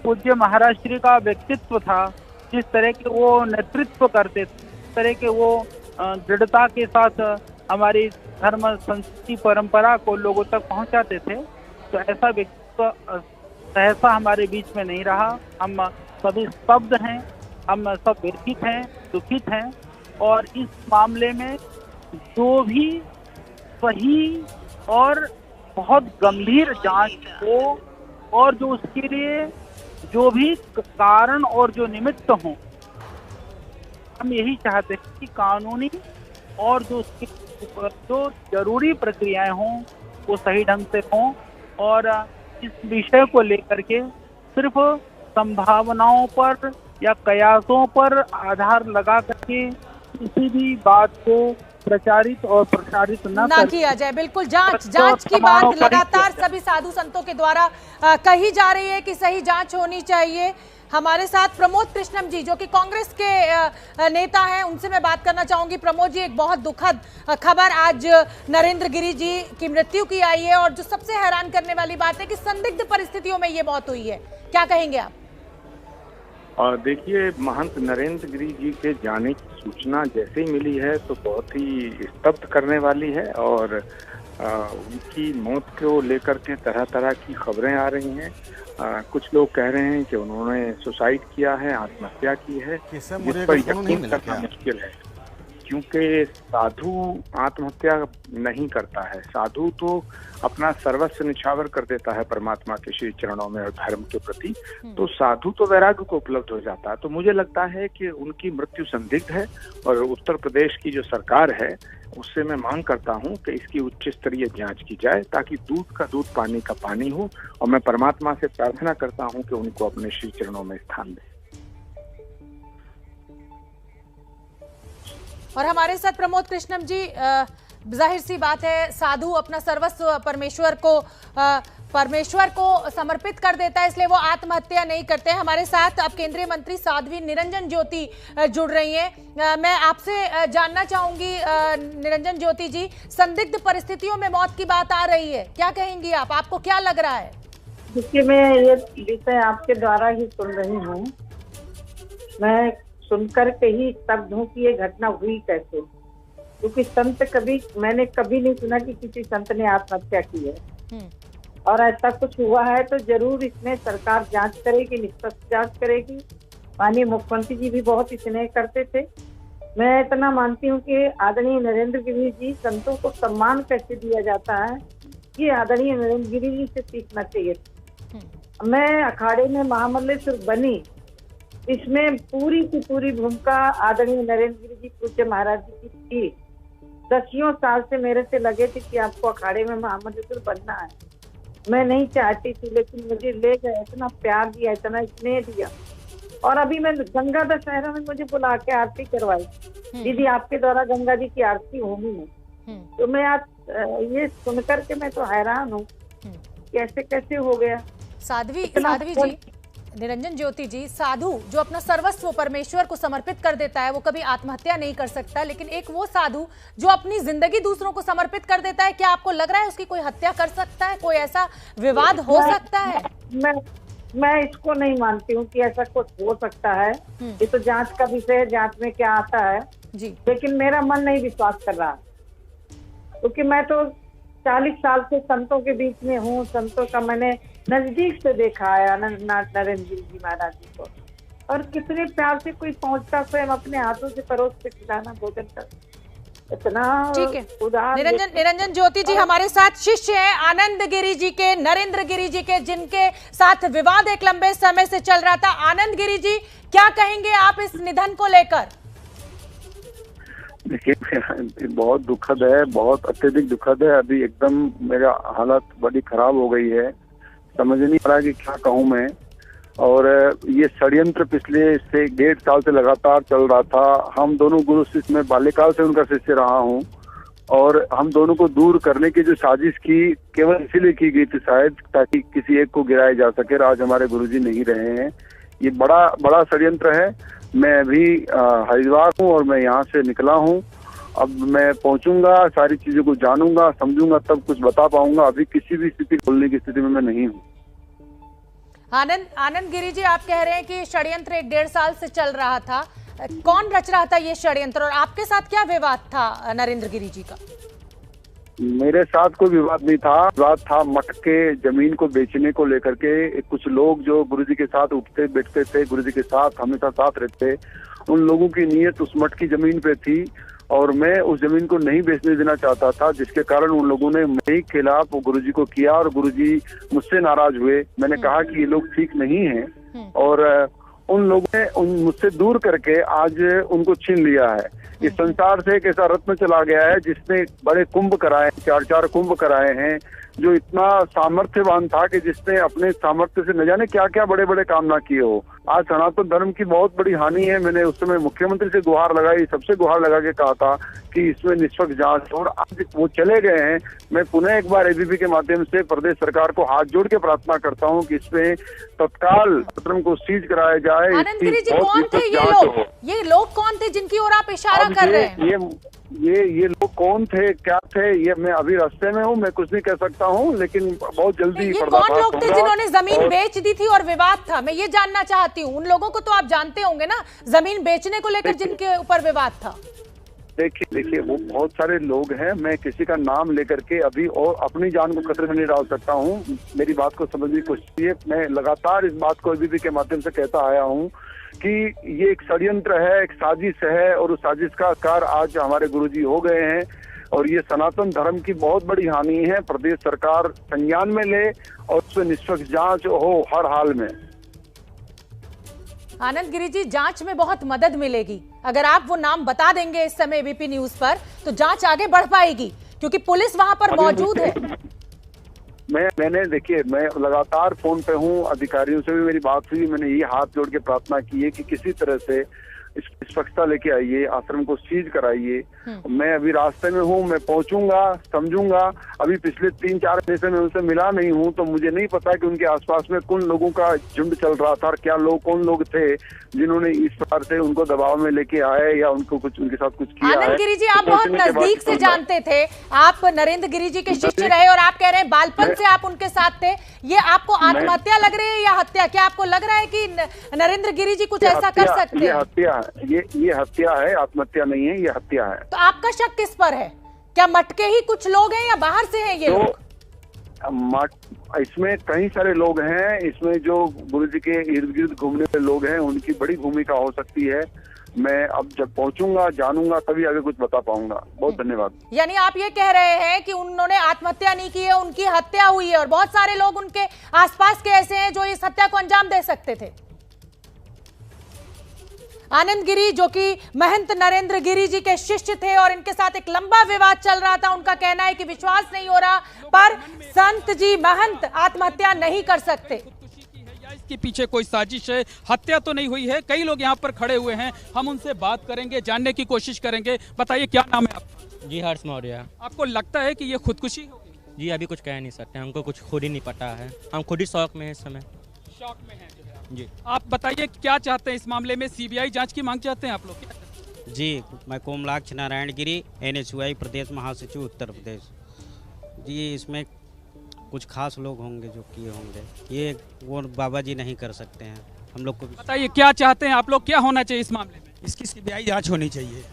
पूज्य महाराज श्री का व्यक्तित्व था, जिस तरह के वो नेतृत्व करते थे, जिस तरह के वो दृढ़ता के साथ हमारी धर्म संस्कृति परंपरा को लोगों तक पहुंचाते थे, तो ऐसा व्यक्तित्व सहसा हमारे बीच में नहीं रहा। हम सभी स्तब्ध हैं, हम सब व्यथित हैं, दुखित हैं। और इस मामले में जो भी सही और बहुत गंभीर जांच हो और जो उसके लिए जो भी कारण और जो निमित्त हों, हम यही चाहते हैं कि कानूनी और जो उसके जो जरूरी प्रक्रियाएं हों वो सही ढंग से हों, और इस विषय को लेकर के सिर्फ संभावनाओं पर या कयासों पर आधार लगा करके किसी भी बात को प्रचारित और प्रसारित न किया जाए। बिल्कुल, जांच की बात लगातार सभी साधु संतों के द्वारा कही जा रही है कि सही जांच होनी चाहिए। हमारे साथ प्रमोद कृष्णम जी जो कि कांग्रेस के नेता हैं, उनसे मैं बात करना चाहूंगी। प्रमोद जी, एक बहुत दुखद खबर आज नरेंद्र गिरी जी की मृत्यु की आई है, और जो सबसे हैरान करने वाली बात है कि संदिग्ध परिस्थितियों में ये मौत हुई है। क्या कहेंगे आप? देखिए, महंत नरेंद्र गिरी जी के जाने की सूचना जैसे ही मिली है तो बहुत ही स्तब्ध करने वाली है, और उनकी मौत को लेकर के तरह तरह की खबरें आ रही हैं। कुछ लोग कह रहे हैं कि उन्होंने सुसाइड किया है, आत्महत्या की है, जिस पर यकीन करना मुश्किल है, क्योंकि साधु आत्महत्या नहीं करता है। साधु तो अपना सर्वस्व निछावर कर देता है परमात्मा के श्री चरणों में और धर्म के प्रति, तो साधु तो वैराग्य को उपलब्ध हो जाता है। तो मुझे लगता है कि उनकी मृत्यु संदिग्ध है, और उत्तर प्रदेश की जो सरकार है उससे मैं मांग करता हूं कि इसकी उच्च स्तरीय जांच की जाए, ताकि दूध का दूध पानी का पानी हो, और मैं परमात्मा से प्रार्थना करता हूं कि उनको अपने श्री चरणों में स्थान दे। और हमारे साथ प्रमोद कृष्णम जी, जाहिर सी बात है, साधु अपना सर्वस्व परमेश्वर को समर्पित कर देता है, इसलिए वो आत्महत्या नहीं करते हैं। हमारे साथ अब केंद्रीय मंत्री साध्वी निरंजन ज्योति जुड़ रही हैं। मैं आपसे जानना चाहूंगी निरंजन ज्योति जी, संदिग्ध परिस्थितियों में मौत की बात आ रही है, क्या कहेंगी आप? आपको क्या लग रहा है? देखिए, मैं ये विषय आपके द्वारा ही सुन रही हूँ। मैं सुनकर के ही स्तब्ध हूँ कि ये घटना हुई कैसे, क्योंकि मैंने कभी नहीं सुना कि किसी संत ने आत्महत्या की है। और ऐसा कुछ हुआ है तो जरूर इसमें सरकार जांच करेगी, निष्पक्ष जांच करेगी। माननीय मुख्यमंत्री जी भी बहुत स्नेह करते थे। मैं इतना मानती हूँ कि आदरणीय नरेंद्र गिरी जी, संतों को सम्मान कैसे दिया जाता है, ये आदरणीय नरेंद्र गिरी जी से सीखना चाहिए। मैं अखाड़े में महामल्लेश्वर बनी, इसमें पूरी की पूरी भूमिका आदरणीय नरेंद्र गिरी जी पूज्य महाराज जी की थी। 10 साल से मेरे से लगे थे कि आपको अखाड़े में महामल्लेश्वर बनना है। मैं नहीं चाहती थी, लेकिन मुझे ले गए, इतना प्यार दिया, इतना स्नेह दिया। और अभी मैं गंगा दशहरा में मुझे बुला के आरती करवाई, दीदी आपके द्वारा गंगा जी की आरती होनी है। तो मैं आज ये सुनकर के मैं तो हैरान हूँ कैसे कैसे हो गया। साध्वी जी, निरंजन ज्योति जी, साधु जो अपना सर्वस्व परमेश्वर को समर्पित कर देता है वो कभी आत्महत्या नहीं कर सकता, लेकिन एक वो साधु जो अपनी जिंदगी दूसरों को समर्पित कर देता है, क्या आपको लग रहा है उसकी कोई हत्या कर सकता है? कोई ऐसा विवाद हो सकता है? मैं इसको नहीं मानती हूँ कि ऐसा कुछ हो सकता है। ये तो जांच का विषय है, जांच में क्या आता है जी। लेकिन मेरा मन नहीं विश्वास कर रहा, क्योंकि मैं तो 40 साल से संतों के बीच में हूँ। संतों का मैंने नजदीक से देखा है, नरेंद्र जी महाराज जी को, और कितने प्यार से कोई पहुंचता, स्वयं अपने हाथों से परोस के खिलाना भोजन कर, इतना ठीक है। निरंजन ज्योति जी हमारे साथ शिष्य हैं आनंद गिरी जी के, नरेंद्र गिरी जी के, जिनके साथ विवाद एक लंबे समय से चल रहा था। आनंद गिरी जी, क्या कहेंगे आप इस निधन को लेकर? देखिए, बहुत दुखद है, बहुत अत्यधिक दुखद है। अभी एकदम मेरा हालत बड़ी खराब हो गई है, समझ नहीं आ रहा कि क्या कहूँ मैं। और ये षड्यंत्र पिछले से 1.5 साल से लगातार चल रहा था। हम दोनों गुरु शिष्य, मैं बाल्यकाल से उनका शिष्य रहा हूँ, और हम दोनों को दूर करने की जो साजिश की केवल इसीलिए की गई थी शायद, ताकि किसी एक को गिराया जा सके। आज हमारे गुरुजी नहीं रहे हैं। ये बड़ा षड्यंत्र है। मैं अभी हरिद्वार हूँ और मैं यहाँ से निकला हूँ। अब मैं पहुंचूंगा, सारी चीजों को जानूंगा, समझूंगा, तब कुछ बता पाऊंगा। अभी किसी भी स्थिति बोलने की स्थिति में मैं नहीं हूँ। आनंद गिरी जी, आप कह रहे हैं कि षड्यंत्र 1.5 साल से चल रहा था। कौन रच रहा था ये षड्यंत्र, और आपके साथ क्या विवाद था नरेंद्र गिरी जी का? मेरे साथ कोई विवाद नहीं था। विवाद था मठ के जमीन को बेचने को लेकर के। कुछ लोग जो गुरुजी के साथ उठते बैठते थे, गुरुजी के साथ हमेशा साथ रहते, उन लोगों की नीयत उस मठ की जमीन पे थी, और मैं उस जमीन को नहीं बेचने देना चाहता था, जिसके कारण उन लोगों ने मेरे खिलाफ गुरुजी को किया, और गुरुजी मुझसे नाराज हुए। मैंने कहा कि ये लोग ठीक नहीं हैं, और उन लोगों ने मुझसे दूर करके आज उनको छीन लिया है। इस संसार से एक ऐसा रत्न चला गया है जिसने बड़े कुंभ कराए, 4 कुंभ कराए हैं, जो इतना सामर्थ्यवान था कि जिसने अपने सामर्थ्य से न जाने क्या क्या बड़े बड़े काम ना किए हो। आज सनातन धर्म की बहुत बड़ी हानि है। मैंने उस समय मुख्यमंत्री से गुहार लगाई, सबसे गुहार लगा के कहा था कि इसमें निष्पक्ष जांच, और आज वो चले गए हैं। मैं पुनः एक बार एबीपी के माध्यम से प्रदेश सरकार को हाथ जोड़ के प्रार्थना करता हूँ कि इसमें तत्काल सत्रम को सीज कराया जाए। आनंद गिरी जी, कौन थे ये लोग कौन थे जिनकी ओर आप इशारा कर रहे हैं? ये लोग कौन थे, क्या थे, ये मैं अभी रास्ते में हूँ, मैं कुछ नहीं कह सकता हूँ, लेकिन बहुत जल्दी ये कौन लोग थे जिन्होंने जमीन बेच दी थी और विवाद था? मैं ये जानना चाहती हूँ। उन लोगों को तो आप जानते होंगे ना, जमीन बेचने को लेकर जिनके ऊपर विवाद था। देखिए वो बहुत सारे लोग हैं। मैं किसी का नाम लेकर के अभी और अपनी जान को खतरे में नहीं डाल सकता हूँ। मेरी बात को समझने की कोशिश कीजिए। मैं लगातार इस बात को एबीपी के माध्यम से कहता आया हूँ कि ये एक षड्यंत्र है, एक साजिश है, और उस साजिश का शिकार आज हमारे गुरुजी हो गए हैं, और ये सनातन धर्म की बहुत बड़ी हानि है। प्रदेश सरकार संज्ञान में ले और उस पर निष्पक्ष जांच हो हर हाल में। आनंद गिरी जी, जांच में बहुत मदद मिलेगी अगर आप वो नाम बता देंगे इस समय एबीपी न्यूज पर, तो जांच आगे बढ़ पाएगी, क्योंकि पुलिस वहां पर मौजूद है। मैंने देखिए, मैं लगातार फोन पे हूँ, अधिकारियों से भी मेरी बात हुई। मैंने ये हाथ जोड़ के प्रार्थना की है कि किसी तरह से निष्पक्षता लेके आइए, आश्रम को सीज कराइए। मैं अभी रास्ते में हूँ, मैं पहुंचूंगा, समझूंगा। अभी पिछले 3-4 महीने से मैं उनसे मिला नहीं हूँ, तो मुझे नहीं पता कि उनके आसपास में कौन लोगों का झुंड चल रहा था और क्या लोग, कौन लोग थे जिन्होंने इस प्रकार से उनको दबाव में लेके आए या उनको कुछ, उनके साथ कुछ किया है। आनंद गिरी जी, आप बहुत नजदीक से जानते थे, आप नरेंद्र गिरी जी के शिष्य रहे और आप कह रहे हैं बालपन से आप उनके साथ थे। ये आपको आत्महत्या लग रही है या हत्या? क्या आपको लग रहा है कि नरेंद्र गिरी जी कुछ ऐसा कर सकते हैं? ये हत्या है, ये हत्या है, आत्महत्या नहीं है, ये हत्या है। तो आपका शक किस पर है? क्या मटके ही कुछ लोग हैं या बाहर से हैं ये लोग? इसमें कई सारे लोग हैं, इसमें जो गुरु जी के इर्द गिर्द घूमने वाले लोग हैं उनकी बड़ी भूमिका हो सकती है। मैं अब जब पहुंचूंगा, जानूंगा, तभी आगे कुछ बता पाऊंगा। बहुत धन्यवाद। यानी आप ये कह रहे हैं कि उन्होंने आत्महत्या नहीं की है, उनकी हत्या हुई है और बहुत सारे लोग उनके आसपास के ऐसे हैं जो इस हत्या को अंजाम दे सकते थे। आनंद गिरी, जो कि महंत नरेंद्र गिरी जी के शिष्य थे और इनके साथ एक लंबा विवाद चल रहा था, उनका कहना है कि विश्वास नहीं हो रहा, पर संत जी महंत आत्महत्या नहीं कर सकते। इसके पीछे कोई साजिश है, हत्या तो नहीं हुई है। कई लोग यहाँ पर खड़े हुए हैं, हम उनसे बात करेंगे, जानने की कोशिश करेंगे। बताइए, क्या नाम है आपका? जी हर्ष मौर्य। आपको लगता है कि ये खुदकुशी होगी? जी अभी कुछ कह नहीं सकते, हमको कुछ खुद ही नहीं पता है, हम खुद ही शौक में हैं इस समय। शौक में हैं जी। आप बताइए, क्या चाहते हैं इस मामले में? सीबीआई जांच की मांग चाहते हैं आप लोग? जी, मैं कोमलाक्ष नारायण गिरी, NSUI प्रदेश महासचिव उत्तर प्रदेश। जी, इसमें कुछ खास लोग होंगे जो किए होंगे, ये वो बाबा जी नहीं कर सकते हैं। हम लोग को बताइए, क्या चाहते हैं आप लोग, क्या होना चाहिए इस मामले में? इसकी सीबीआई जांच होनी चाहिए।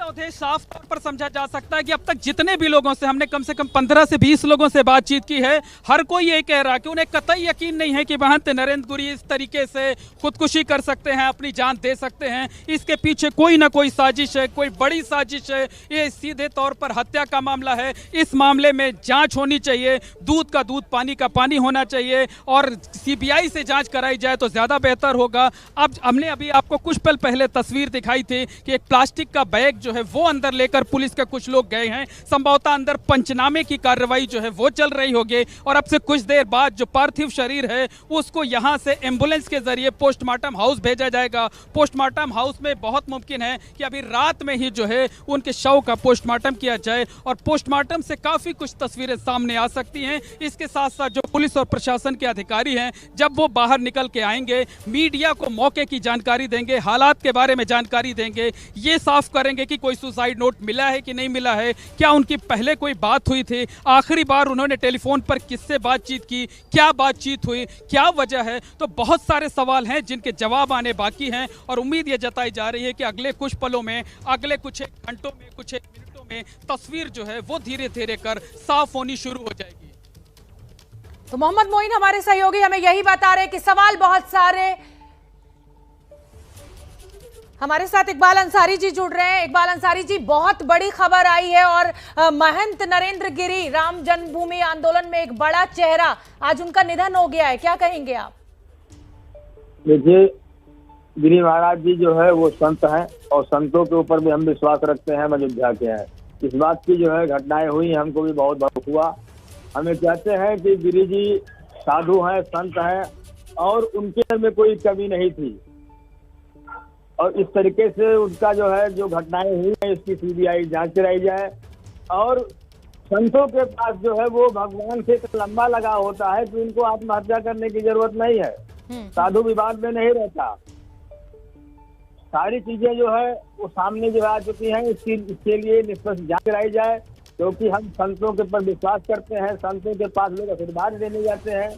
अवधेश, साफ तौर पर समझा जा सकता है कि अब तक जितने भी लोगों से हमने कम से कम 15 से 20 लोगों से बातचीत की है, हर कोई ये कह रहा है कि उन्हें कतई यकीन नहीं है कि महंत नरेंद्र गिरी इस तरीके से खुदकुशी कर सकते हैं, अपनी जान दे सकते हैं। इसके पीछे कोई ना कोई साजिश है, कोई बड़ी साजिश है। ये सीधे तौर पर हत्या का मामला है। इस मामले में जांच होनी चाहिए, दूध का दूध, पानी का पानी होना चाहिए और सीबीआई से जांच कराई जाए तो ज्यादा बेहतर होगा। अब हमने अभी आपको कुछ पल पहले तस्वीर दिखाई थी कि एक प्लास्टिक का बैग जो है वो अंदर लेकर पुलिस के कुछ लोग गए हैं। संभवतः अंदर पंचनामे की कार्रवाई जो है वो चल रही होगी और अब से कुछ देर बाद जो पार्थिव शरीर है उसको यहां से एम्बुलेंस के जरिए पोस्टमार्टम हाउस भेजा जाएगा। पोस्टमार्टम हाउस में बहुत मुमकिन है कि अभी रात में ही जो है उनके शव का पोस्टमार्टम किया जाए और पोस्टमार्टम से काफी कुछ तस्वीरें सामने आ सकती हैं। इसके साथ साथ जो पुलिस और प्रशासन के अधिकारी हैं, जब वो बाहर निकल के आएंगे, मीडिया को मौके की जानकारी देंगे, हालात के बारे में जानकारी देंगे, ये साफ करेंगे कि कोई सुसाइड नोट मिला है कि नहीं मिला है, क्या उनकी पहले कोई बात हुई थी, आखिरी बार उन्होंने टेलीफोन पर किससे बातचीत की, क्या बातचीत हुई, क्या वजह है। तो बहुत सारे सवाल हैं जिनके जवाब आने बाकी हैं और उम्मीद ये जताई जा रही है कि अगले कुछ पलों में, अगले कुछ घंटों में, कुछ मिनटों में तस्वीर जो है वो धीरे धीरे कर साफ होनी शुरू हो जाएगी। तो मोहम्मद मोइन हमारे सहयोगी हमें यही बता रहे कि सवाल बहुत सारे। हमारे साथ इकबाल अंसारी जी जुड़ रहे हैं। इकबाल अंसारी जी, बहुत बड़ी खबर आई है और महंत नरेंद्र गिरी, राम जन्मभूमि आंदोलन में एक बड़ा चेहरा, आज उनका निधन हो गया है, क्या कहेंगे आप? देखिए, गिरी महाराज जी जो है वो संत हैं और संतों के ऊपर भी हम विश्वास रखते हैं। अयोध्या के हैं, इस बात की जो है घटनाएं हुई, हमको भी बहुत दुख हुआ। हमें कहते हैं कि गिरी जी साधु हैं, संत हैं और उनके में कोई कमी नहीं थी और इस तरीके से उनका जो है जो घटनाएं हुई है इसकी सीबीआई जांच कराई जाए। और संतों के पास जो है वो भगवान से लंबा लगा होता है कि उनको आत्महत्या करने की जरूरत नहीं है, साधु विवाद में नहीं रहता। सारी चीजें जो है वो सामने जो आ चुकी हैं, इसके लिए निष्पक्ष जांच कराई जाए, क्योंकि हम संतों के पर विश्वास करते हैं, संतों के पास लोग आशीर्वाद देने जाते हैं।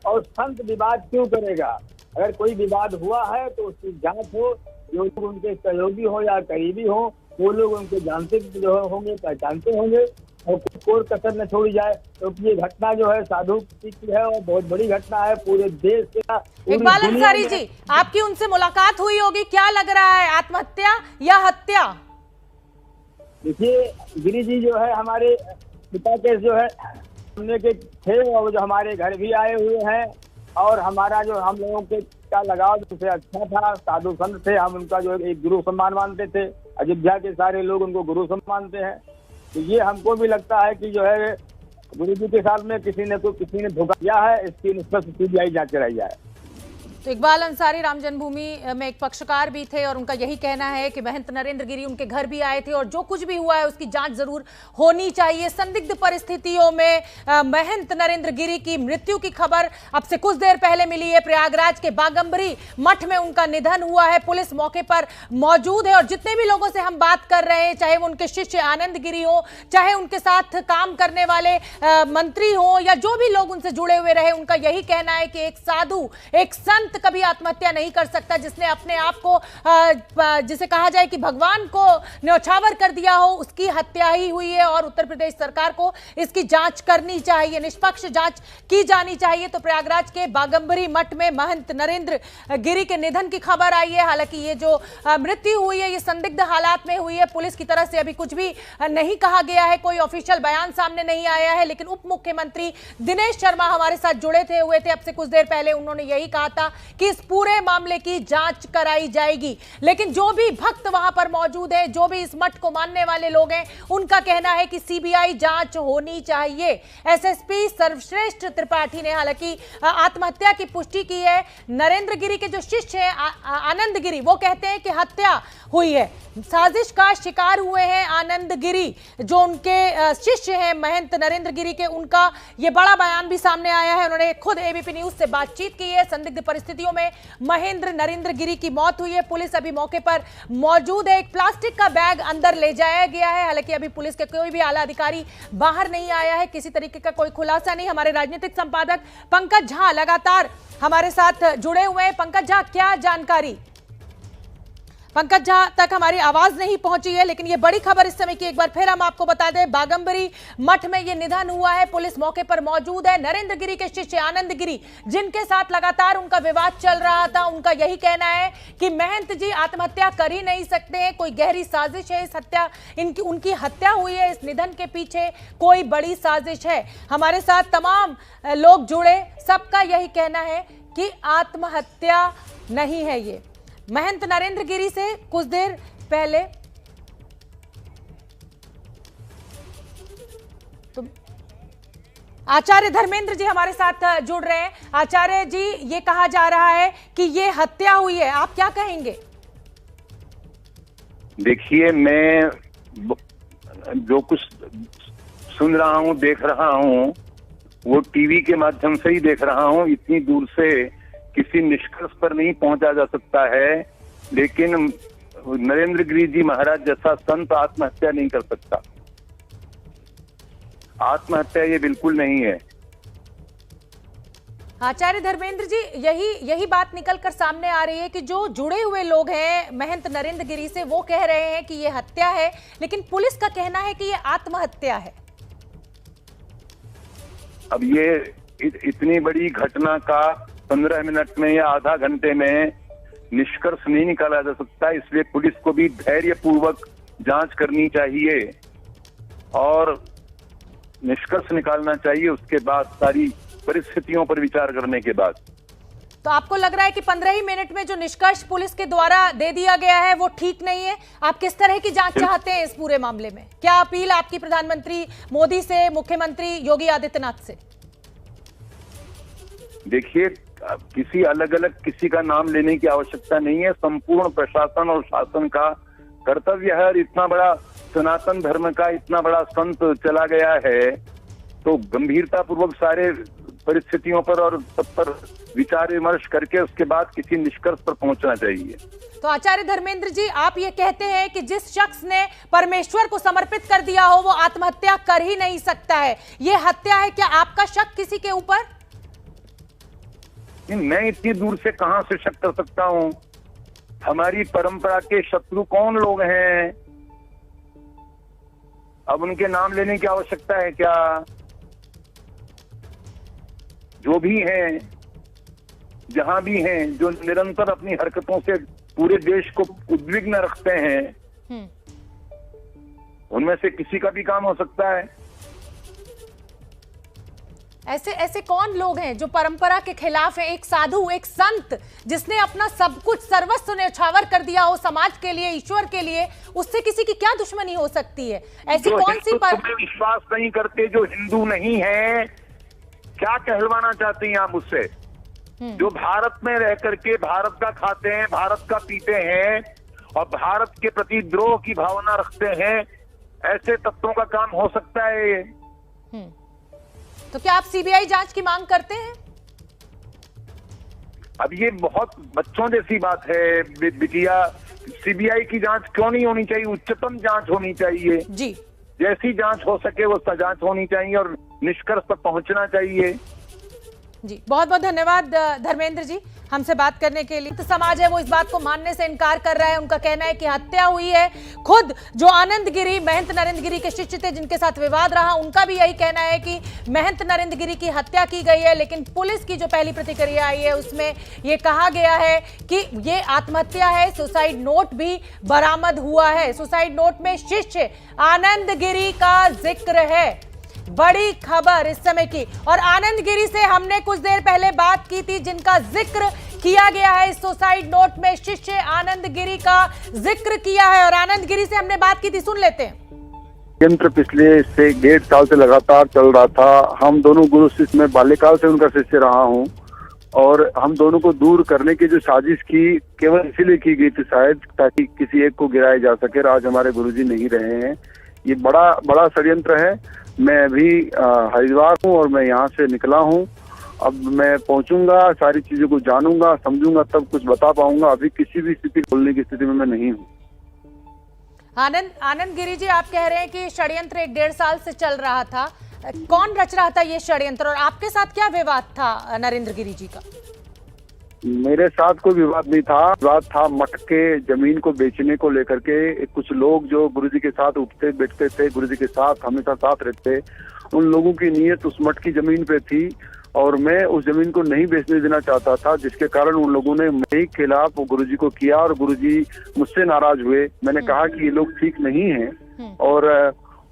और संत विवाद क्यों करेगा? अगर कोई विवाद हुआ है तो उसकी जांच हो, जो लोग उनके सहयोगी हो या करीबी हो वो लोग उनको जानते जो होंगे, पहचानते होंगे और कोई कसर न छोड़ी जाए, क्योंकि ये घटना जो है साधु की है और बहुत बड़ी घटना है पूरे देश का। इकबाल अंसारी जी, आपकी उनसे मुलाकात हुई होगी, क्या लग रहा है, आत्महत्या या हत्या? देखिए, गिरी जी जो है हमारे पिता के जो है सुनने के थे और जो हमारे घर भी आए हुए हैं और हमारा जो हम लोगों के का लगाव उनसे अच्छा था, साधु संत थे, हम उनका जो एक गुरु सम्मान मानते थे। अयोध्या के सारे लोग उनको गुरु सम्मान मानते हैं। तो ये हमको भी लगता है कि जो है गुरु जी के साथ में किसी ने धोखा किया है, इसकी निष्पक्ष सीबीआई जांच कराई जाए। तो तो इकबाल अंसारी राम जन्मभूमि में एक पक्षकार भी थे और उनका यही कहना है कि महंत नरेंद्र गिरी उनके घर भी आए थे और जो कुछ भी हुआ है उसकी जांच जरूर होनी चाहिए। संदिग्ध परिस्थितियों में महंत नरेंद्र गिरी की मृत्यु की खबर अब से कुछ देर पहले मिली है। प्रयागराज के बागंबरी मठ में उनका निधन हुआ है। पुलिस मौके पर मौजूद है और जितने भी लोगों से हम बात कर रहे हैं, चाहे वो उनके शिष्य आनंद गिरी हो, चाहे उनके साथ काम करने वाले मंत्री हो या जो भी लोग उनसे जुड़े हुए रहे, उनका यही कहना है कि एक साधु, एक संत कभी आत्महत्या नहीं कर सकता जिसने अपने आप को, जिसे कहा जाए कि भगवान को न्यौछावर कर दिया हो, उसकी हत्या ही हुई है और उत्तर प्रदेश सरकार को इसकी जांच करनी चाहिए, निष्पक्ष जांच की जानी चाहिए। तो प्रयागराज के बागंबरी मठ में महंत नरेंद्र गिरी के निधन की खबर आई है। हालांकि ये जो मृत्यु हुई है ये संदिग्ध हालात में हुई है। पुलिस की तरफ से अभी कुछ भी नहीं कहा गया है, कोई ऑफिशियल बयान सामने नहीं आया है, लेकिन उप मुख्यमंत्री दिनेश शर्मा हमारे साथ जुड़े हुए थे अब से कुछ देर पहले। उन्होंने यही कहा था कि इस पूरे मामले की जांच कराई जाएगी। लेकिन जो भी भक्त वहां पर मौजूद है, जो भी इस मठ को मानने वाले लोग हैं, उनका कहना है कि सीबीआई जांच होनी चाहिए। एसएसपी सर्वश्रेष्ठ त्रिपाठी ने हालांकि आत्महत्या की पुष्टि की है। नरेंद्र गिरी के जो शिष्य हैं आनंद गिरी, वो कहते हैं कि हत्या हुई है, साजिश का शिकार हुए हैं आनंद गिरी। जो उनके शिष्य हैं महंत नरेंद्र गिरी के, उनका ये बड़ा बयान भी सामने आया है। उन्होंने खुद एबीपी न्यूज से बातचीत की है। संदिग्ध परिस्थितियों में महेंद्र नरेंद्र गिरी की मौत हुई है। पुलिस अभी मौके पर मौजूद है। एक प्लास्टिक का बैग अंदर ले जाया गया है। हालांकि अभी पुलिस के कोई भी आला अधिकारी बाहर नहीं आया है, किसी तरीके का कोई खुलासा नहीं। हमारे राजनीतिक संपादक पंकज झा लगातार हमारे साथ जुड़े हुए हैं। पंकज झा, क्या जानकारी? पंकज झा तक हमारी आवाज नहीं पहुंची है, लेकिन ये बड़ी खबर इस समय की एक बार फिर हम आपको बता दें। बागंबरी मठ में ये निधन हुआ है, पुलिस मौके पर मौजूद है। नरेंद्र गिरी के शिष्य आनंद गिरी, जिनके साथ लगातार उनका विवाद चल रहा था, उनका यही कहना है कि महंत जी आत्महत्या कर ही नहीं सकते हैं, कोई गहरी साजिश है इस हत्या, उनकी हत्या हुई है, इस निधन के पीछे कोई बड़ी साजिश है। हमारे साथ तमाम लोग जुड़े, सबका यही कहना है कि आत्महत्या नहीं है ये। महंत नरेंद्र गिरी से कुछ देर पहले तो आचार्य धर्मेंद्र जी हमारे साथ जुड़ रहे हैं। आचार्य जी, ये कहा जा रहा है कि ये हत्या हुई है, आप क्या कहेंगे? देखिए, मैं जो कुछ सुन रहा हूं, देख रहा हूं, वो टीवी के माध्यम से ही देख रहा हूं। इतनी दूर से किसी निष्कर्ष पर नहीं पहुंचा जा सकता है, लेकिन नरेंद्र गिरी जी महाराज जैसा संत आत्महत्या नहीं कर सकता। आत्महत्या ये बिल्कुल नहीं है। आचार्य धर्मेंद्र जी, यही बात निकलकर सामने आ रही है कि जो जुड़े हुए लोग हैं महंत नरेंद्र गिरी से, वो कह रहे हैं कि ये हत्या है, लेकिन पुलिस का कहना है कि ये आत्महत्या है। अब ये इतनी बड़ी घटना का 15 मिनट में या आधा घंटे में निष्कर्ष नहीं निकाला जा सकता, इसलिए पुलिस को भी धैर्यपूर्वक जांच करनी चाहिए और निष्कर्ष निकालना चाहिए। उसके बाद सारी परिस्थितियों पर विचार करने के बाद। तो आपको लग रहा है कि 15 ही मिनट में जो निष्कर्ष पुलिस के द्वारा दे दिया गया है वो ठीक नहीं है? आप किस तरह की जांच चाहते हैं इस पूरे मामले में? क्या अपील आपकी प्रधानमंत्री मोदी से, मुख्यमंत्री योगी आदित्यनाथ से? देखिए, किसी अलग अलग किसी का नाम लेने की आवश्यकता नहीं है। संपूर्ण प्रशासन और शासन का कर्तव्य है। इतना बड़ा सनातन धर्म का इतना बड़ा संत चला गया है, तो गंभीरता पूर्वक सारे परिस्थितियों पर और सब पर विचार विमर्श करके उसके बाद किसी निष्कर्ष पर पहुंचना चाहिए। तो आचार्य धर्मेंद्र जी, आप ये कहते हैं कि जिस शख्स ने परमेश्वर को समर्पित कर दिया हो वो आत्महत्या कर ही नहीं सकता है, ये हत्या है। क्या आपका शक किसी के ऊपर? मैं इतनी दूर से कहां से शक कर सकता हूं? हमारी परंपरा के शत्रु कौन लोग हैं? अब उनके नाम लेने की आवश्यकता है क्या? जो भी हैं, जहां भी हैं, जो निरंतर अपनी हरकतों से पूरे देश को उद्विग्न रखते हैं, उनमें से किसी का भी काम हो सकता है। ऐसे कौन लोग हैं जो परंपरा के खिलाफ है? एक साधु, एक संत जिसने अपना सब कुछ सर्वस्व न्यौछावर कर दिया हो समाज के लिए, ईश्वर के लिए, उससे किसी की क्या दुश्मनी हो सकती है? ऐसी कौन सी विश्वास नहीं करते, जो हिंदू नहीं है, क्या कहलवाना चाहती हैं आप उससे? जो भारत में रह करके भारत का खाते हैं, भारत का पीते हैं और भारत के प्रति द्रोह की भावना रखते हैं, ऐसे तत्वों का काम हो सकता है ये। तो क्या आप सीबीआई जांच की मांग करते हैं? अब ये बहुत बच्चों जैसी बात है बिटिया। सीबीआई की जांच क्यों नहीं होनी चाहिए? उच्चतम जांच होनी चाहिए जी। जैसी जांच हो सके वो जांच होनी चाहिए और निष्कर्ष पर पहुंचना चाहिए। जी बहुत बहुत धन्यवाद धर्मेंद्र जी हमसे बात करने के लिए। तो समाज है वो इस बात को मानने से इनकार कर रहा है। उनका कहना है कि हत्या हुई है। खुद जो आनंद गिरी, महंत नरेंद्र गिरी के शिष्य थे जिनके साथ विवाद रहा, उनका भी यही कहना है कि महंत नरेंद्र गिरी की हत्या की गई है। लेकिन पुलिस की जो पहली प्रतिक्रिया आई है उसमें ये कहा गया है कि ये आत्महत्या है। सुसाइड नोट भी बरामद हुआ है। सुसाइड नोट में शिष्य आनंद गिरी का जिक्र है। बड़ी खबर इस समय की। और आनंद गिरी से हमने कुछ देर पहले बात की थी जिनका जिक्र किया गया है। इस सुसाइड नोट में शिष्य आनंद गिरी का जिक्र किया है और आनंद गिरी से हमने बात की थी, सुन लेते हैं। यंत्र पिछले से 1.5 साल से लगातार चल रहा था। हम दोनों गुरु शिष्य, मैं बाल्यकाल से उनका शिष्य रहा हूँ और हम दोनों को दूर करने की जो साजिश की केवल इसीलिए की गई थी शायद ताकि किसी एक को गिराया जा सके। आज हमारे गुरुजी नहीं रहे हैं। ये बड़ा षड्यंत्र है। मैं अभी हरिद्वार हूँ और मैं यहाँ से निकला हूँ। अब मैं पहुंचूंगा, सारी चीजों को जानूंगा, समझूंगा, तब कुछ बता पाऊंगा। अभी किसी भी स्थिति बोलने की स्थिति में मैं नहीं हूँ। आनंद गिरी जी, आप कह रहे हैं कि षड्यंत्र 1.5 साल से चल रहा था। कौन रच रहा था ये षड्यंत्र और आपके साथ क्या विवाद था नरेंद्र गिरी जी का? मेरे साथ कोई विवाद नहीं था। विवाद था मठ के जमीन को बेचने को लेकर के। कुछ लोग जो गुरुजी के साथ उठते बैठते थे, गुरुजी के साथ हमेशा साथ रहते, उन लोगों की नीयत उस मठ की जमीन पे थी और मैं उस जमीन को नहीं बेचने देना चाहता था, जिसके कारण उन लोगों ने मेरे खिलाफ गुरुजी को किया और गुरुजी मुझसे नाराज हुए। मैंने कहा कि ये लोग ठीक नहीं हैं और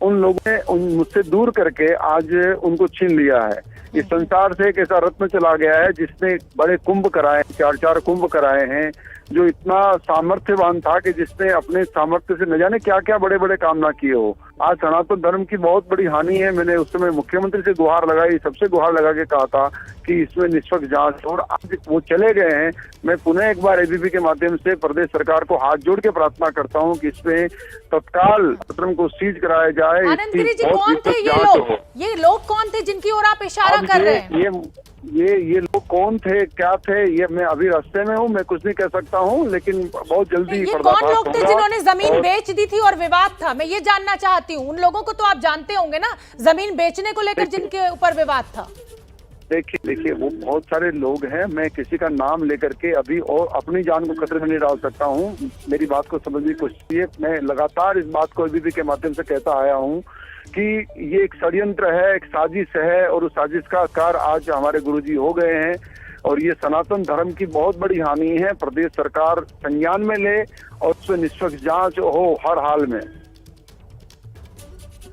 उन लोगों ने मुझसे दूर करके आज उनको छीन लिया है। इस संसार से एक ऐसा रत्न चला गया है जिसने बड़े कुंभ कराए, 4 कुंभ कराए हैं, जो इतना सामर्थ्यवान था कि जिसने अपने सामर्थ्य से न जाने क्या क्या बड़े बड़े काम ना किए हो। आज सनातन धर्म की बहुत बड़ी हानि है। मैंने उस समय मुख्यमंत्री से गुहार लगाई, सबसे गुहार लगा के कहा था कि इसमें निष्पक्ष जांच हो, और आज वो चले गए हैं। मैं पुनः एक बार एबीपी के माध्यम से प्रदेश सरकार को हाथ जोड़ के प्रार्थना करता हूँ कि इसमें तत्काल धर्म को सीज कराया जाए। आनंद गिरी जी, कौन थे ये लोग? ये लोग कौन थे जिनकी ओर आप इशारा कर रहे हैं? ये लोग कौन थे, क्या थे, ये मैं अभी रास्ते में हूँ, मैं कुछ नहीं कह सकता हूँ, लेकिन बहुत जल्दी ये कौन लोग थे जिन्होंने जमीन बेच दी थी और विवाद था? मैं ये जानना चाहती हूँ। उन लोगों को तो आप जानते होंगे ना, जमीन बेचने को लेकर जिनके ऊपर विवाद था। देखिए वो बहुत सारे लोग हैं। मैं किसी का नाम लेकर के अभी और अपनी जान को खतरे में नहीं डाल सकता हूँ। मेरी बात को समझने की कोशिश कीजिए। मैं लगातार इस बात को एबीपी के माध्यम से कहता आया हूँ कि ये एक षड्यंत्र है, एक साजिश है और उस साजिश का आकार आज हमारे गुरुजी हो गए हैं और ये सनातन धर्म की बहुत बड़ी हानि है। प्रदेश सरकार संज्ञान में ले और उस पर निष्पक्ष जांच हो हर हाल में।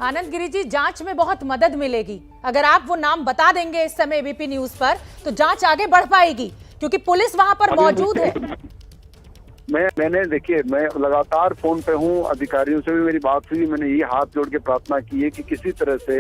आनंद गिरी जी, जांच में बहुत मदद मिलेगी अगर आप वो नाम बता देंगे इस समय एबीपी न्यूज पर, तो जांच आगे बढ़ पाएगी क्योंकि पुलिस वहां पर मौजूद है। मैंने देखिए, मैं लगातार फोन पे हूँ, अधिकारियों से भी मेरी बात हुई। मैंने ये हाथ जोड़ के प्रार्थना की है कि किसी तरह से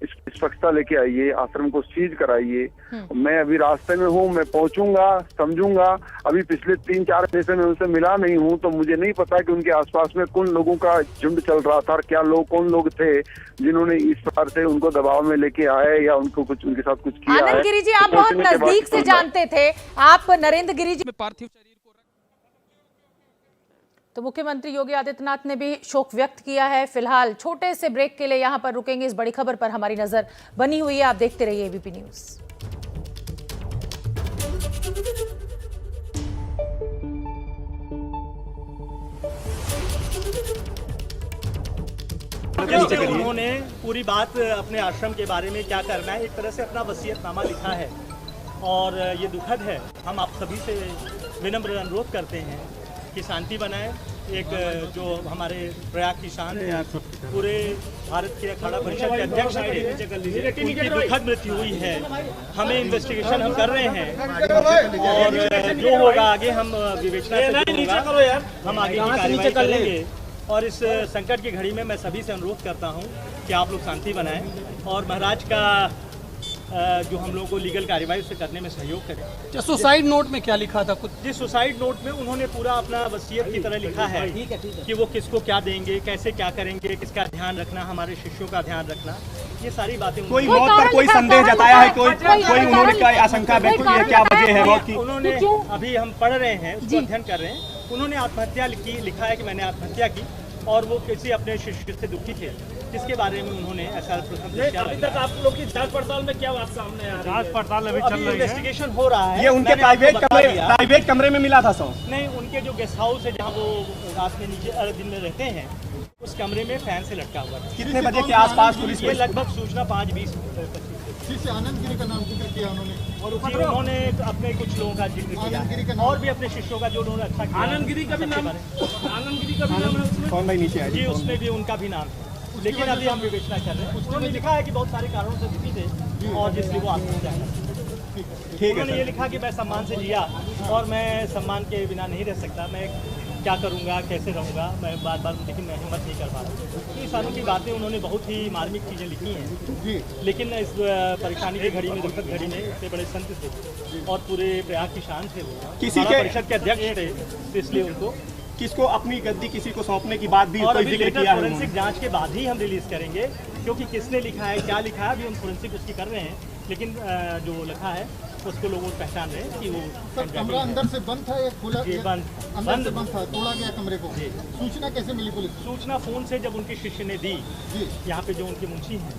निष्पक्षता लेके आइए, आश्रम को सीज कराइए। मैं अभी रास्ते में हूँ, मैं पहुंचूंगा, समझूंगा। अभी पिछले 3-4 महीने से मैं उनसे मिला नहीं हूँ, तो मुझे नहीं पता कि उनके आसपास में कौन लोगों का झुंड चल रहा था और क्या लोग, कौन लोग थे जिन्होंने इस प्रकार से उनको दबाव में लेके आए या उनको कुछ उनके साथ कुछ किया। आनंद गिरी जी, आप बहुत नजदीक से जानते थे, आप नरेंद्र गिरी जी। पार्थिव शरीर तो मुख्यमंत्री योगी आदित्यनाथ ने भी शोक व्यक्त किया है। फिलहाल छोटे से ब्रेक के लिए यहां पर रुकेंगे। इस बड़ी खबर पर हमारी नजर बनी हुई है, आप देखते रहिए एबीपी न्यूज। उन्होंने पूरी बात अपने आश्रम के बारे में क्या करना है, एक तरह से अपना वसीयतनामा लिखा है और ये दुखद है। हम आप सभी से विनम्र अनुरोध करते हैं कि शांति बनाए। एक जो हमारे प्रयाग की शान है, पूरे भारत के अखाड़ा परिषद के अध्यक्ष थे, उनकी दुखद मृत्यु हुई है। हमें इन्वेस्टिगेशन हम कर रहे हैं और जो होगा आगे हम विवेचना से हम आगे की कार्रवाई करेंगे। और इस संकट की घड़ी में मैं सभी से अनुरोध करता हूं कि आप लोग शांति बनाएं और महाराज का जो हम लोगों को लीगल कार्रवाई से करने में सहयोग करें। सुसाइड नोट में क्या लिखा था कुछ? जी, सुसाइड नोट में उन्होंने पूरा अपना वसीयत की तरह लिखा है कि वो किसको क्या देंगे, कैसे क्या करेंगे, किसका ध्यान रखना, हमारे शिष्यों का ध्यान रखना, ये सारी बातें। कोई मौत पर कोई संदेह जताया है, कोई उन्होंने क्या आशंका व्यक्त की है, क्या वजह है मौत की? उन्होंने अभी हम पढ़ रहे हैं, उसको अध्ययन कर रहे हैं। उन्होंने आत्महत्या लिखा है कि मैंने आत्महत्या की और वो किसी अपने शिष्य से दुखी थे, जिसके बारे में उन्होंने ऐसा अभी तक आप लोग की जांच पड़ताल में क्या बात सामने आ रही है? जांच पड़ताल अभी चल रही है, इन्वेस्टिगेशन हो रहा है। ये उनके प्राइवेट कमरे में मिला था सर? नहीं, उनके जो गेस्ट हाउस है जहाँ वो रात में नीचे दिन में रहते हैं, उस कमरे में फैन से लटका हुआ था। कितने बजे के आसपास पुलिस? ये लगभग सूचना 5:20 आनंद गिरी का नाम जिक्र किया उन्होंने, और उन्होंने अपने कुछ लोगों का जिक्र किया और भी अपने शिष्यों का जो उन्होंने अच्छा किया। आनंद गिरी का भी नाम है उसमें? कौन भाई नीचे है जी, उसमें भी उनका भी नाम है, लेकिन अभी हम विवेचना कर रहे हैं। उन्होंने लिखा है कि बहुत सारे कारणों से दुखी थे और जिसलिए वो आत्महत्या कर। उन्होंने ये लिखा कि मैं सम्मान से जिया और मैं सम्मान के बिना नहीं रह सकता, मैं क्या करूँगा, कैसे रहूँगा, मैं बार बार, लेकिन मैं हिम्मत नहीं कर पा रहा। इस सालों की बातें उन्होंने बहुत ही मार्मिक चीज़ें लिखी हैं, लेकिन इस परेशानी की घड़ी में, दुखद घड़ी में इतने बड़े संत थे और पूरे प्रयाग की शान थे, वो किसी के परिषद के अध्यक्ष थे, इसलिए उनको किसको अपनी गद्दी किसी को सौंपने की बात भी और कोई अभी जिक्र लेटर किया है? फोरेंसिक जांच के बाद ही हम रिलीज करेंगे, क्योंकि किसने लिखा है, क्या लिखा है, अभी हम फोरेंसिक उसकी कर रहे हैं, लेकिन जो लिखा है उसको लोगों पहचान रहे हैं कि वो कमरा अंदर से बंद था या खुला? बंद था, तोड़ा गया कमरे को। सूचना कैसे मिली पुलिस? सूचना फोन से जब उनके शिष्य ने दी, यहाँ पे जो उनके मुंशी हैं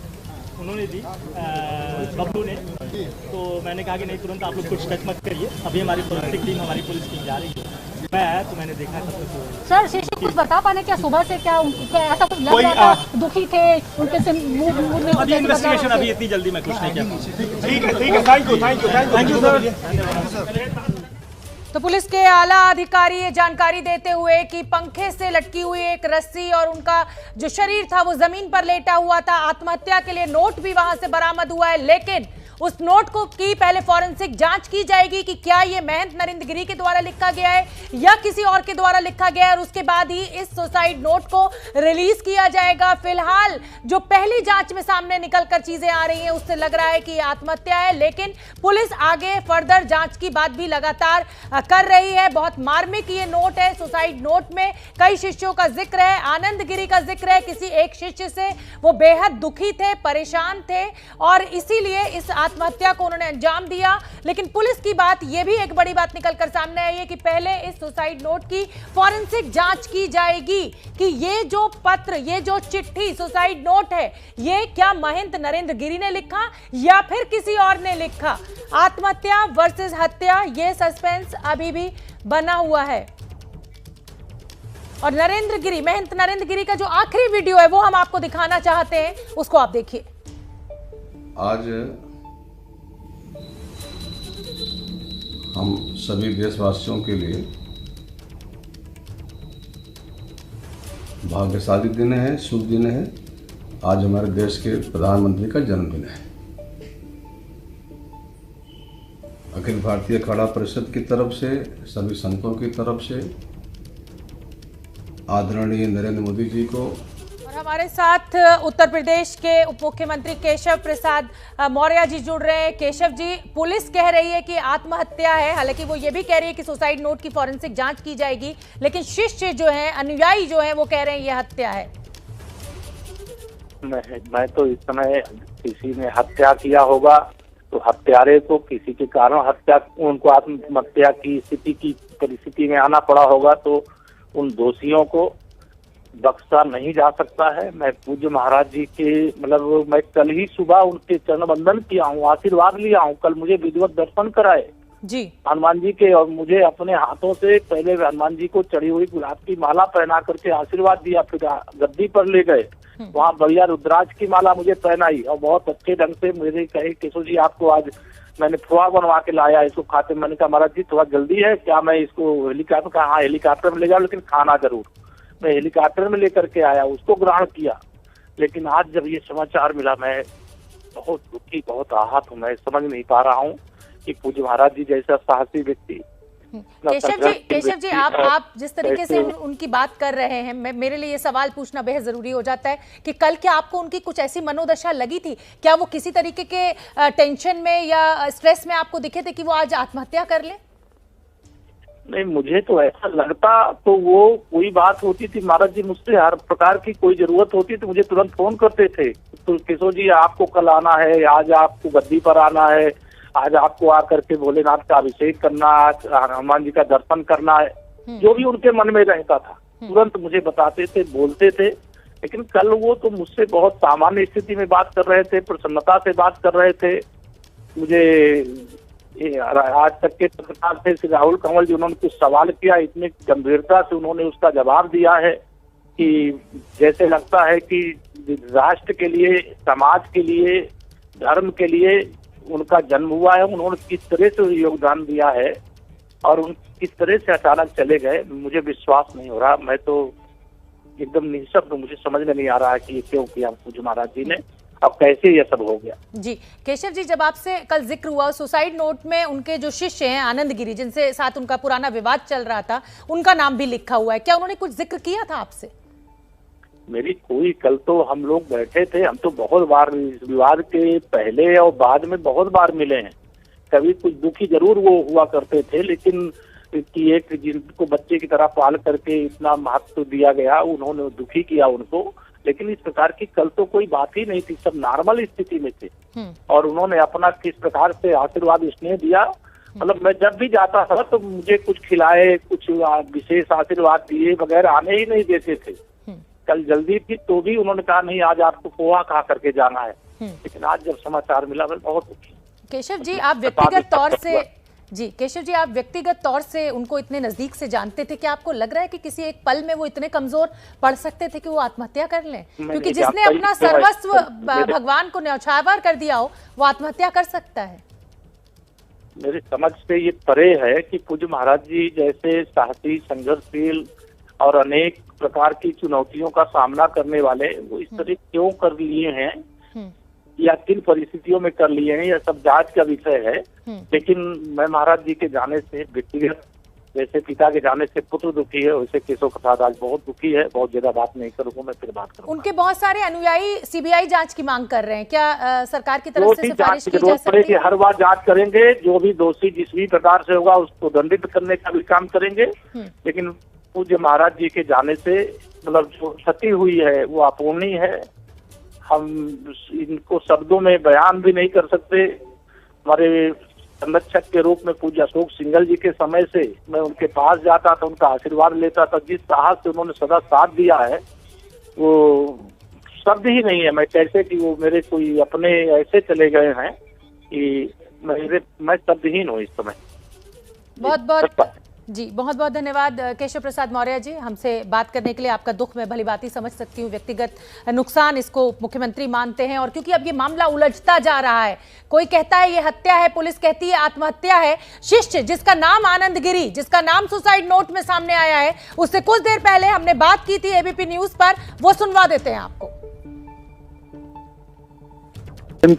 उन्होंने दी, बबलू ने, तो मैंने कहा कि नहीं, तुरंत आप लोग कुछ टच मत करिए, अभी हमारी फोरेंसिक टीम, हमारी पुलिस टीम जा रही है। मैं आया तो मैंने देखा था तो सर शिष्य कुछ बता पाने क्या सुबह से क्या ऐसा कुछ लग रहा था, दुखी थे उनके से अभी इन्वेस्टिगेशन, अभी इतनी जल्दी मैं कुछ नहीं कहूँगा। ठीक है, थैंक यू सर। तो पुलिस के आला अधिकारी ये जानकारी देते हुए कि पंखे से लटकी हुई एक रस्सी और उनका जो शरीर था वो जमीन पर लेटा हुआ था। आत्महत्या के लिए नोट भी वहां से बरामद हुआ है, लेकिन उस नोट को की पहले फॉरेंसिक जांच की जाएगी कि क्या ये महंत नरेंद्र गिरी के द्वारा लिखा गया है या किसी और के द्वारा लिखा गया है, और उसके बाद ही इस सुसाइड नोट को रिलीज किया जाएगा। फिलहाल जो पहली जांच में सामने निकलकर चीजें आ रही हैं उससे लग रहा है कि आत्महत्या है, लेकिन पुलिस आगे फर्दर जांच की बात भी लगातार कर रही है। बहुत मार्मिक ये नोट है। सुसाइड नोट में कई शिष्यों का जिक्र है, आनंद गिरी का जिक्र है। किसी एक शिष्य से वो बेहद दुखी थे, परेशान थे और इसीलिए इस आत्महत्या को उन्होंने अंजाम दिया। लेकिन पुलिस की बात, यह भी एक बड़ी बात निकलकर सामने आई है कि पहले इस सुसाइड नोट की फॉरेंसिक जांच की जाएगी कि ये जो पत्र, ये जो चिट्ठी सुसाइड नोट है, ये क्या महंत नरेंद्र गिरी ने लिखा या फिर किसी और ने लिखा। आत्महत्या वर्सेस हत्या, ये सस्पेंस अभी भी बना हुआ है। और नरेंद्र गिरी, महंत नरेंद्र गिरी का जो आखिरी वीडियो है वो हम आपको दिखाना चाहते हैं, उसको आप देखिए। आज हम सभी देशवासियों के लिए भाग्यशाली दिन है, शुभ दिन है। आज हमारे देश के प्रधानमंत्री का जन्मदिन है। अखिल भारतीय अखाड़ा परिषद की तरफ से, सभी संतों की तरफ से आदरणीय नरेंद्र मोदी जी को, और हमारे साथ उत्तर प्रदेश के उप मुख्यमंत्री केशव प्रसाद मौर्य जी जुड़ रहे हैं। केशव जी, पुलिस कह रही है कि आत्महत्या है, हालांकि वो ये भी कह रही है कि सुसाइड नोट की फॉरेंसिक जांच की जाएगी, लेकिन शिष्य जो हैं, अनुयायी जो हैं, वो कह रहे हैं ये हत्या है। मैं तो इस समय किसी ने हत्या किया होगा तो हत्यारे को किसी के कारण हत्या, उनको आत्महत्या की परिस्थिति में आना पड़ा होगा तो उन दोषियों को बख्शा नहीं जा सकता है। मैं पूज्य महाराज जी के मैं कल ही सुबह उनके चरण वंदन किया हूँ, आशीर्वाद लिया हूँ। कल मुझे विधिवत दर्शन कराए जी हनुमान जी के, और मुझे अपने हाथों से पहले हनुमान जी को चढ़ी हुई गुलाब की माला पहना करके आशीर्वाद दिया, फिर गद्दी पर ले गए, वहाँ बढ़िया रुद्राक्ष की माला मुझे पहनाई और बहुत अच्छे ढंग से मुझे कहे, केशव जी आपको आज मैंने फुआ बनवा के लाया इसको खाते। मैंने कहा महाराज जी थोड़ा जल्दी है क्या, मैं इसको हेलीकॉप्टर, कहा हाँ हेलीकॉप्टर में ले जाओ लेकिन खाना जरूर। मैं हेलीकॉप्टर में लेकर के आया, उसको ग्रहण किया। लेकिन आज जब ये समाचार मिला मैं बहुत दुखी, बहुत आहत हूँ। मैं समझ नहीं पा रहा हूँ कि पूज्य महाराज जी जैसा साहसी व्यक्ति केशव जी आप जिस तरीके से उनकी बात कर रहे हैं, मेरे लिए ये सवाल पूछना बेहद जरूरी हो जाता है कि कल क्या आपको उनकी कुछ ऐसी मनोदशा लगी थी? क्या वो किसी तरीके के टेंशन में या स्ट्रेस में आपको दिखे थे कि वो आज आत्महत्या कर ले? नहीं, मुझे तो ऐसा लगता तो वो कोई बात होती थी महाराज जी, मुझसे हर प्रकार की कोई जरूरत होती तो मुझे तुरंत फोन करते थे, तो केशव जी आपको कल आना है, आज आपको गद्दी पर आना है, आज आपको आकर के भोलेनाथ का अभिषेक करना, आज हनुमान जी का दर्शन करना है, जो भी उनके मन में रहता था तुरंत मुझे बताते थे, बोलते थे। लेकिन कल वो तो मुझसे बहुत सामान्य स्थिति में बात कर रहे थे, प्रसन्नता से बात कर रहे थे। मुझे आज तक के पत्रकार थे श्री राहुल कंवल जी, उन्होंने कुछ सवाल किया, इतनी गंभीरता से उन्होंने उसका जवाब दिया है कि जैसे लगता है कि राष्ट्र के लिए, समाज के लिए, धर्म के लिए उनका जन्म हुआ है, उन्होंने किस तरह से योगदान दिया है और उन किस तरह से अचानक चले गए, मुझे विश्वास नहीं हो रहा। मैं तो एकदम निःशब्द, मुझे समझ में नहीं आ रहा है कि ये क्यों किया पूज्य महाराज जी ने, अब कैसे ये सब हो गया। जी केशव जी, जब आपसे कल जिक्र हुआ सुसाइड नोट में उनके जो शिष्य हैं आनंद गिरी, जिनसे साथ उनका पुराना विवाद चल रहा था, उनका नाम भी लिखा हुआ है, क्या उन्होंने कुछ जिक्र किया था आपसे? मेरी कोई, कल तो हम लोग बैठे थे, हम तो बहुत बार इस विवाद के पहले और बाद में बहुत बार मिले हैं, कभी कुछ दुखी जरूर वो हुआ करते थे, लेकिन कि एक जिनको बच्चे की तरह पाल करके इतना महत्व दिया गया, उन्होंने दुखी किया उनको, लेकिन इस प्रकार की कल तो कोई बात ही नहीं थी, सब नॉर्मल स्थिति में थे। और उन्होंने अपना किस प्रकार से आशीर्वाद स्नेह दिया, मतलब मैं जब भी जाता था तो मुझे कुछ खिलाए, कुछ विशेष आशीर्वाद दिए बगैर आने ही नहीं देते थे। कल जल्दी थी तो भी उन्होंने कहा नहीं आज आपको पोहा खा करके जाना है, लेकिन आज जब समाचार मिला मैं बहुत दुखी। केशव जी आप व्यक्तिगत तौर से केशव जी आप व्यक्तिगत तौर से उनको इतने नजदीक से जानते थे, क्या आपको लग रहा है कि किसी एक पल में वो इतने कमजोर पड़ सकते थे कि वो आत्महत्या कर लें? क्योंकि जिसने अपना सर्वस्व भगवान को न्यौछावर कर दिया हो वो आत्महत्या कर सकता है। मेरी समझ से ये परे है कि पूज्य महाराज जी जैसे साहसी, संघर्षशील और अनेक प्रकार की चुनौतियों का सामना करने वाले, वो इस तरह क्यों कर लिए हैं या किन परिस्थितियों में कर लिए हैं, यह सब जांच का विषय है। लेकिन मैं महाराज जी के जाने से व्यक्तिगत, जैसे पिता के जाने से पुत्र दुखी है, वैसे केशव प्रसाद आज बहुत दुखी है। बहुत ज्यादा बात नहीं करूंगा, मैं फिर बात करूंगा। उनके बहुत सारे अनुयायी सीबीआई जांच की मांग कर रहे हैं, क्या सरकार की तरफ से सिफारिश की जा सकती है? हर बार जांच करेंगे, जो भी दोषी जिस भी प्रकार से होगा उसको दंडित करने का भी काम करेंगे। लेकिन पूज्य महाराज जी के जाने से मतलब जो क्षति हुई है वो अपूर्णीय है, हम इनको शब्दों में बयान भी नहीं कर सकते। हमारे संरक्षक के रूप में पूज्य अशोक सिंघल जी के समय से मैं उनके पास जाता था, उनका आशीर्वाद लेता था, जिस साहस से उन्होंने सदा साथ दिया है वो शब्द ही नहीं है। मैं कैसे कि वो मेरे कोई अपने ऐसे चले गए हैं कि मैं शब्दहीन हूँ इस समय। बहुत बहुत धन्यवाद केशव प्रसाद मौर्य जी, हमसे बात करने के लिए। आपका दुख मैं भली भांति समझ सकती हूँ, व्यक्तिगत नुकसान इसको मुख्यमंत्री मानते हैं, और क्योंकि अब ये मामला उलझता जा रहा है, कोई कहता है ये हत्या है, पुलिस कहती है आत्महत्या है। शिष्य जिसका नाम आनंद गिरी, जिसका नाम सुसाइड नोट में सामने आया है, उससे कुछ देर पहले हमने बात की थी एबीपी न्यूज पर, वो सुनवा देते हैं आपको।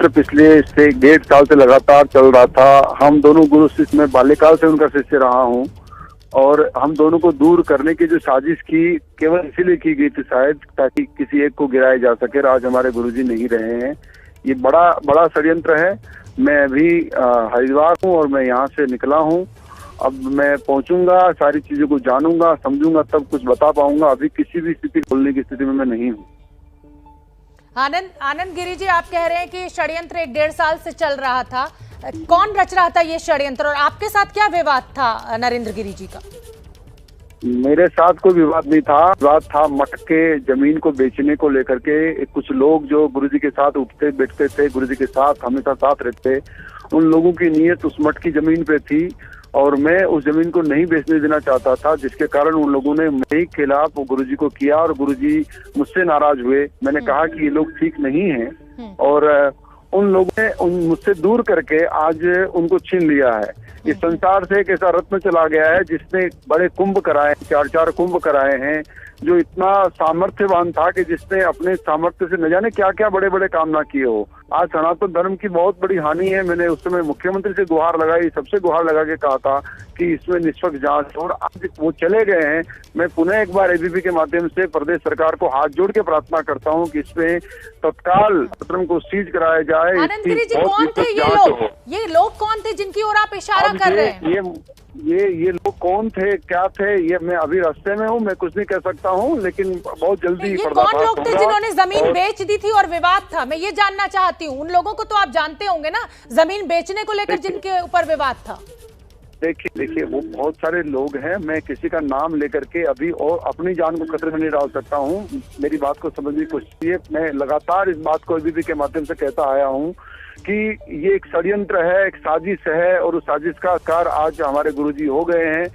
पिछले से 1.5 साल से लगातार चल रहा था। हम दोनों गुरु शिष्य, मैं बाल्यकाल से उनका शिष्य रहा हूँ, और हम दोनों को दूर करने की जो साजिश की केवल इसीलिए की गई थी शायद ताकि किसी एक को गिराया जा सके। आज हमारे गुरुजी नहीं रहे हैं, ये बड़ा षड्यंत्र है। मैं अभी हरिद्वार हूँ और मैं यहाँ से निकला हूँ, अब मैं पहुँचूंगा, सारी चीजों को जानूंगा, समझूंगा, तब कुछ बता पाऊंगा। अभी किसी भी स्थिति बोलने की स्थिति में मैं नहीं हूँ। आनंद गिरी जी, आप कह रहे हैं कि षड्यंत्र 1.5 साल से चल रहा था, कौन रच रहा था ये षड्यंत्र, और आपके साथ क्या विवाद था नरेंद्र गिरी जी का? मेरे साथ कोई विवाद नहीं था। विवाद था मठ के जमीन को बेचने को लेकर के। कुछ लोग जो गुरुजी के साथ उठते बैठते थे, गुरुजी के साथ हमेशा साथ रहते, उन लोगों की नीयत उस मठ की जमीन पे थी और मैं उस जमीन को नहीं बेचने देना चाहता था, जिसके कारण उन लोगों ने मेरे खिलाफ गुरुजी को किया और गुरुजी मुझसे नाराज हुए। मैंने कहा कि ये लोग ठीक नहीं हैं और उन लोगों ने मुझसे दूर करके आज उनको छीन लिया है। इस संसार से एक ऐसा रत्न चला गया है जिसने बड़े कुंभ कराए, 4 कुंभ कराए हैं, जो इतना सामर्थ्यवान था कि जिसने अपने सामर्थ्य से न जाने क्या क्या बड़े बड़े काम ना किए हो। आज सनातन धर्म की बहुत बड़ी हानि है। मैंने उस समय मुख्यमंत्री से गुहार लगाई, सबसे गुहार लगा के कहा था कि इसमें निष्पक्ष जांच, और आज वो चले गए हैं। मैं पुनः एक बार एबीपी के माध्यम से प्रदेश सरकार को हाथ जोड़ के प्रार्थना करता हूं कि इसमें तत्काल आश्रम को सीज कराया जाए। आनंद गिरी जी, कौन थे ये लोग कौन थे जिनकी ओर आप इशारा कर रहे हैं? ये लोग कौन थे, क्या थे, ये मैं अभी रास्ते में हूँ, मैं कुछ नहीं कह सकता हूँ, लेकिन बहुत जल्दी ये कौन लोग थे जिन्होंने जमीन बेच दी थी और विवाद था? मैं ये जानना चाहती हूँ। उन लोगों को तो आप जानते होंगे ना, जमीन बेचने को लेकर जिनके ऊपर विवाद था। देखिए वो बहुत सारे लोग हैं। मैं किसी का नाम लेकर के अभी और अपनी जान को खतरे में नहीं डाल सकता हूँ। मेरी बात को समझने की कोशिश कीजिए। मैं लगातार इस बात को एबीपी के माध्यम से कहता आया हूँ कि ये एक षड्यंत्र है, एक साजिश है, और उस साजिश का शिकार आज हमारे गुरुजी हो गए हैं,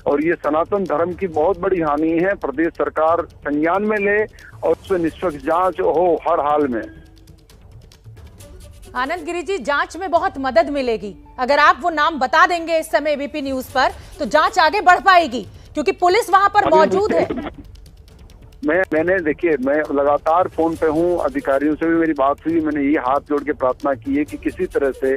और ये सनातन धर्म की बहुत बड़ी हानि है। प्रदेश सरकार संज्ञान में ले और उसमें निष्पक्ष जांच हो हर हाल में। आनंद गिरी जी, जांच में बहुत मदद मिलेगी अगर आप वो नाम बता देंगे इस समय एबीपी न्यूज पर, तो जांच आगे बढ़ पाएगी, क्योंकि पुलिस वहां पर मौजूद है। मैंने देखिए, मैं लगातार फोन पे हूँ, अधिकारियों से भी मेरी बात हुई। मैंने ये हाथ जोड़ के प्रार्थना की है कि किसी तरह से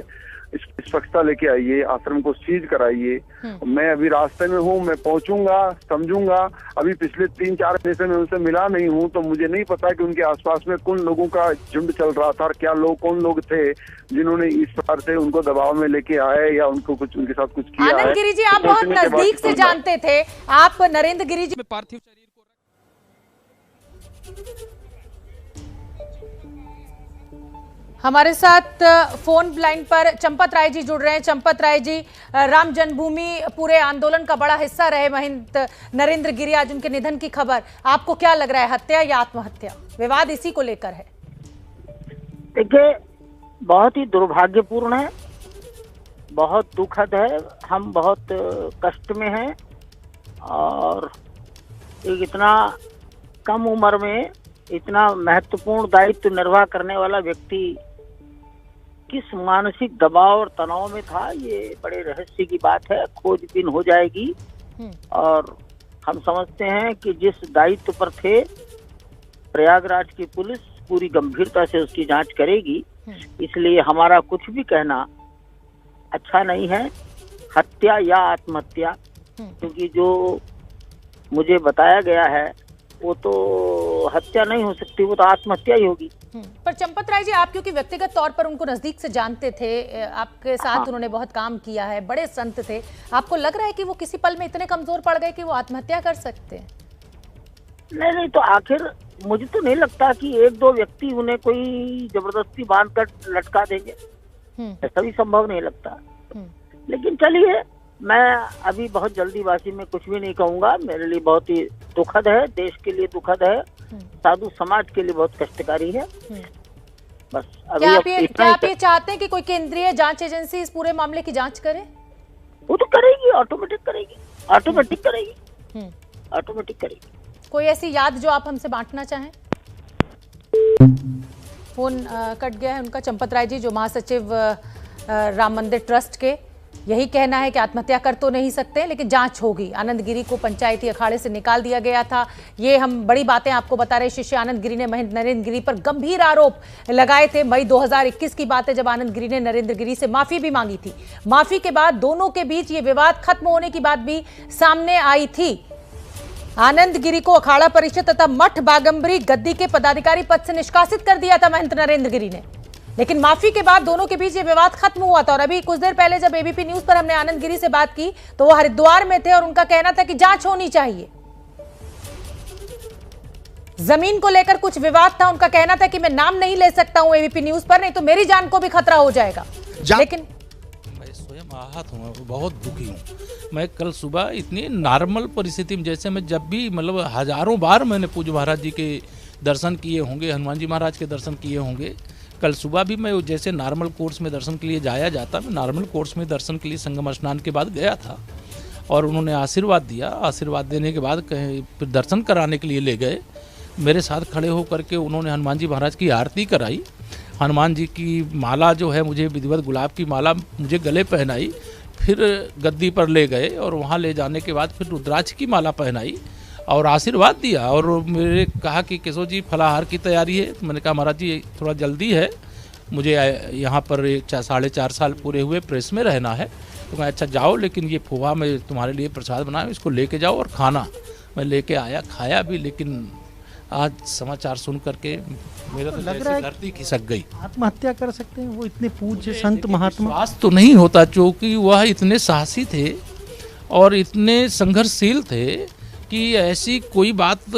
निष्पक्षता लेके आइए, आश्रम को सीज कराइए। मैं अभी रास्ते में हूँ, मैं पहुंचूंगा, समझूंगा। अभी पिछले 3-4 महीने से मैं उनसे मिला नहीं हूँ, तो मुझे नहीं पता कि उनके आसपास में कौन लोगों का झुंड चल रहा था और क्या लोग, कौन लोग थे जिन्होंने इस प्रकार से उनको दबाव में लेके आए या उनको कुछ, उनके साथ कुछ किया है। आनंद गिरी जी, आप बहुत नजदीक से जानते थे, आप नरेंद्र गिरी जी पार्थिव शरीर को हमारे साथ फोन लाइन पर चंपत राय जी जुड़ रहे हैं। चंपत राय जी, राम जन्मभूमि पूरे आंदोलन का बड़ा हिस्सा रहे महंत नरेंद्र गिरी, आज उनके निधन की खबर, आपको क्या लग रहा है, हत्या या आत्महत्या? विवाद इसी को लेकर है। देखिए, बहुत ही दुर्भाग्यपूर्ण है, बहुत दुखद है, हम बहुत कष्ट में हैं, और एक इतना कम उम्र में इतना महत्वपूर्ण दायित्व निर्वाह करने वाला व्यक्ति किस मानसिक दबाव और तनाव में था, ये बड़े रहस्य की बात है। खोजबीन हो जाएगी, और हम समझते हैं कि जिस दायित्व पर थे, प्रयागराज की पुलिस पूरी गंभीरता से उसकी जांच करेगी। इसलिए हमारा कुछ भी कहना अच्छा नहीं है, हत्या या आत्महत्या, क्योंकि जो मुझे बताया गया है वो तो हत्या नहीं हो सकती, वो तो आत्महत्या ही होगी। पर चंपत राय जी, आप क्योंकि व्यक्तिगत तौर पर उनको नजदीक से जानते थे, आपके साथ उन्होंने बहुत काम किया है, बड़े संत थे, आपको लग रहा है कि वो किसी पल में इतने कमजोर पड़ गए कि वो आत्महत्या कर सकते हैं? नहीं, तो आखिर मुझे तो नहीं लगता कि 1-2 व्यक्ति उन्हें कोई जबरदस्ती बांधकर लटका देंगे, ऐसा भी संभव नहीं लगता। लेकिन चलिए, मैं अभी बहुत जल्दीबाजी में कुछ भी नहीं कहूंगा। मेरे लिए बहुत ही दुखद है, देश के लिए दुखद है, साधु समाज के लिए बहुत कष्टकारी है। बस अभी क्या आप ये चाहते हैं कि कोई केंद्रीय जांच एजेंसी इस पूरे मामले की जांच करे? वो तो करेगी, ऑटोमेटिक करेगी। कोई ऐसी याद जो आप हमसे बांटना चाहें? फोन कट गया है उनका। चंपत राय जी, जो महासचिव राम मंदिर ट्रस्ट के, यही कहना है कि आत्महत्या कर तो नहीं सकते, लेकिन जांच होगी। आनंद गिरी को पंचायती अखाड़े से निकाल दिया गया था, ये हम बड़ी बातें आपको बता रहे। शिष्य आनंद गिरी ने महंत नरेंद्र गिरी पर गंभीर आरोप लगाए थे। मई 2021 की बात है, जब आनंद गिरी ने नरेंद्र गिरी से माफी भी मांगी थी। माफी के बाद दोनों के बीच ये विवाद खत्म होने की बात भी सामने आई थी। आनंद गिरी को अखाड़ा परिषद तथा मठ बागंबरी गद्दी के पदाधिकारी पद से निष्कासित कर दिया था महंत नरेंद्र गिरी ने, लेकिन माफी के बाद दोनों के बीच ये विवाद खत्म हुआ था। और अभी कुछ देर पहले जब एबीपी न्यूज पर हमने आनंद गिरी से बात की, तो वो हरिद्वार में थे और उनका कहना था कि जांच होनी चाहिए। जमीन को लेकर कुछ विवाद था, उनका कहना था कि मैं नाम नहीं ले सकता हूं एबीपी न्यूज पर, नहीं तो मेरी जान को भी खतरा हो जाएगा। लेकिन मैं स्वयं आहत हूँ, बहुत दुखी हूँ। मैं कल सुबह इतनी नॉर्मल परिस्थिति में, जैसे मैं जब भी मतलब हजारों बार मैंने पूज्य महाराज जी के दर्शन किए होंगे, हनुमान जी महाराज के दर्शन किए होंगे, कल सुबह भी मैं जैसे नॉर्मल कोर्स में दर्शन के लिए जाया जाता, मैं नॉर्मल कोर्स में दर्शन के लिए संगम स्नान के बाद गया था, और उन्होंने आशीर्वाद दिया। आशीर्वाद देने के बाद फिर दर्शन कराने के लिए ले गए। मेरे साथ खड़े होकर के उन्होंने हनुमान जी महाराज की आरती कराई। हनुमान जी की माला जो है, मुझे विधिवत गुलाब की माला मुझे गले पहनाई, फिर गद्दी पर ले गए, और वहाँ ले जाने के बाद फिर रुद्राक्ष की माला पहनाई, और आशीर्वाद दिया और मेरे कहा कि केशव जी फलाहार की तैयारी है। तो मैंने कहा महाराज जी थोड़ा जल्दी है, मुझे यहाँ पर 4.5 साल पूरे हुए प्रेस में रहना है। तो मैं अच्छा जाओ, लेकिन ये पोहा मैं तुम्हारे लिए प्रसाद बनाया, इसको लेके जाओ और खाना। मैं लेके आया, खाया भी, लेकिन आज समाचार सुन करके मेरा तो लग रहा है धरती खिसक गई। आत्महत्या कर सकते हैं वो इतने पूज्य संत महात्मा? विश्वास तो नहीं होता, क्योंकि वह इतने साहसी थे और इतने संघर्षशील थे कि ऐसी कोई बात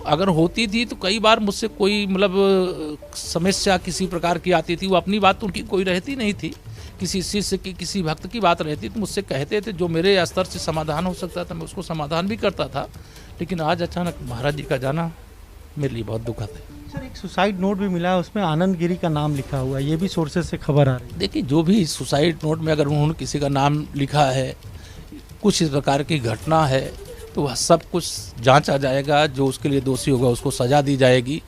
अगर होती थी तो कई बार मुझसे कोई मतलब समस्या किसी प्रकार की आती थी, वो अपनी बात उनकी कोई रहती नहीं थी। किसी शिष्य की, किसी भक्त की बात रहती तो मुझसे कहते थे, जो मेरे स्तर से समाधान हो सकता था मैं उसको समाधान भी करता था। लेकिन आज अचानक महाराज जी का जाना मेरे लिए बहुत दुखद है। सर, एक सुसाइड नोट भी मिला है, उसमें आनंद गिरी का नाम लिखा हुआ है, ये भी सोर्सेज से खबर आ रही है। देखिए, जो भी सुसाइड नोट में अगर उन्होंने किसी का नाम लिखा है, कुछ इस प्रकार की घटना है, तो वह सब कुछ जांचा जाएगा। जो उसके लिए दोषी होगा उसको सजा दी जाएगी।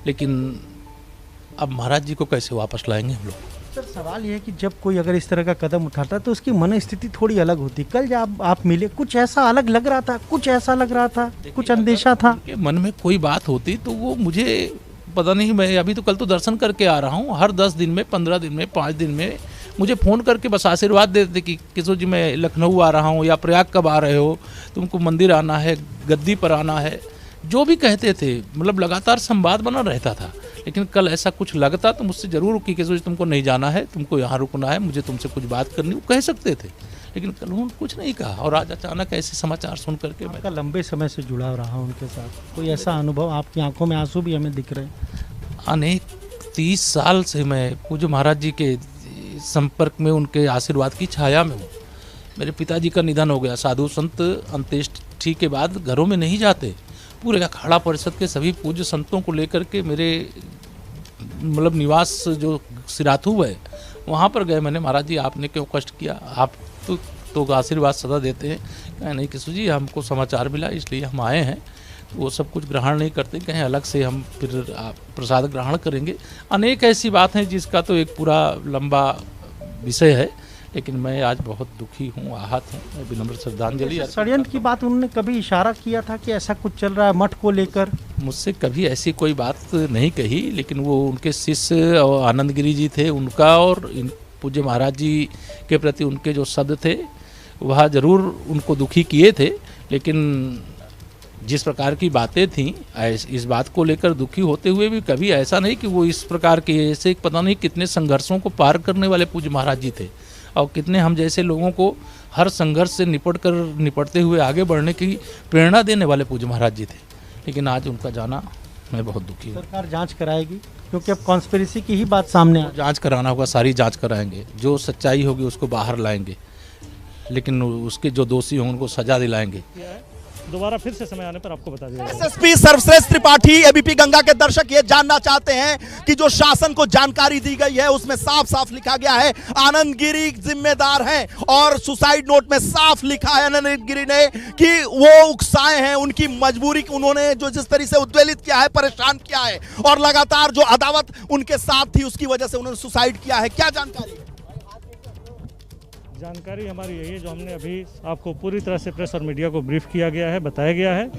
लेकिन अब महाराज जी को कैसे वापस लाएंगे हम लोग? सर, सवाल ये है कि जब कोई अगर इस तरह का कदम उठाता है तो उसकी मन स्थिति थोड़ी अलग होती। कल जब आप मिले, कुछ ऐसा अलग लग रहा था, कुछ ऐसा लग रहा था, कुछ अंदेशा था? मन में कोई बात होती तो वो मुझे पता नहीं। मैं अभी तो कल तो दर्शन करके आ रहा हूँ, हर 10 दिन में, 15 दिन में, 5 दिन में मुझे फ़ोन करके बस आशीर्वाद देते कि केशव जी मैं लखनऊ आ रहा हूँ, या प्रयाग कब आ रहे हो, तुमको मंदिर आना है, गद्दी पर आना है, जो भी कहते थे। मतलब लगातार संवाद बना रहता था। लेकिन कल ऐसा कुछ लगता तो मुझसे ज़रूर कि केशव जी तुमको नहीं जाना है, तुमको यहाँ रुकना है, मुझे तुमसे कुछ बात करनी, वो कह सकते थे। लेकिन कल उन्होंने कुछ नहीं कहा और आज अचानक ऐसे समाचार सुन करके मैं लंबे समय से जुड़ा रहा हूँ उनके साथ, कोई ऐसा अनुभव? आपकी आंखों में आंसू भी हमें दिख रहे हैं। अनेक 30 साल से मैं पूज्य महाराज जी के संपर्क में, उनके आशीर्वाद की छाया में हूँ। मेरे पिताजी का निधन हो गया, साधु संत अंत्येष्टि के बाद घरों में नहीं जाते। पूरे अखाड़ा परिषद के सभी पूज्य संतों को लेकर के मेरे मतलब निवास जो सिराथू है वहाँ पर गए। मैंने, महाराज जी आपने क्यों कष्ट किया, आप तो आशीर्वाद सदा देते हैं। कहें नहीं केशव जी, हमको समाचार मिला इसलिए हम आए हैं। वो सब कुछ ग्रहण नहीं करते, कहें अलग से हम फिर प्रसाद ग्रहण करेंगे। अनेक ऐसी बात हैं जिसका तो एक पूरा लंबा विषय है। लेकिन मैं आज बहुत दुखी हूँ, आहत हूँ। मैं विनम्र श्रद्धांजलि। षड्यंत्र की बात उन्होंने कभी इशारा किया था कि ऐसा कुछ चल रहा है मठ को लेकर? मुझसे कभी ऐसी कोई बात नहीं कही, लेकिन वो उनके शिष्य और आनंद गिरी जी थे, उनका और पूज्य महाराज जी के प्रति उनके जो शब्द थे वह ज़रूर उनको दुखी किए थे। लेकिन जिस प्रकार की बातें थीं, इस बात को लेकर दुखी होते हुए भी कभी ऐसा नहीं कि वो इस प्रकार के, ऐसे पता नहीं कितने संघर्षों को पार करने वाले पूज्य महाराज जी थे और कितने हम जैसे लोगों को हर संघर्ष से निपटते हुए आगे बढ़ने की प्रेरणा देने वाले पूज्य महाराज जी थे। लेकिन आज उनका जाना मैं बहुत दुखी हूँ। सरकार जांच कराएगी, क्योंकि अब कॉन्स्पिरेसी की ही बात सामने आ। जांच कराना होगा, सारी जांच कराएंगे, जो सच्चाई होगी उसको बाहर लाएंगे, लेकिन उसके जो दोषी होंगे उनको सजा दिलाएंगे। दोबारा फिर से समय आने पर आपको बता दिया। एसएसपी सर्वश्रेष्ठ त्रिपाठी, एबीपी गंगा के दर्शक ये जानना चाहते हैं कि जो शासन को जानकारी दी गई है उसमें साफ साफ लिखा गया है आनंद गिरी जिम्मेदार हैं, और सुसाइड नोट में साफ लिखा है आनंद गिरी ने कि वो उकसाए हैं, उनकी मजबूरी, उन्होंने जो जिस तरह से उद्वेलित किया है, परेशान किया है, और लगातार जो अदावत उनके साथ थी उसकी वजह से उन्होंने सुसाइड किया है। क्या जानकारी? जानकारी हमारी यही है जो हमने अभी आपको पूरी तरह से प्रेस और मीडिया को ब्रीफ किया गया है, बताया गया है।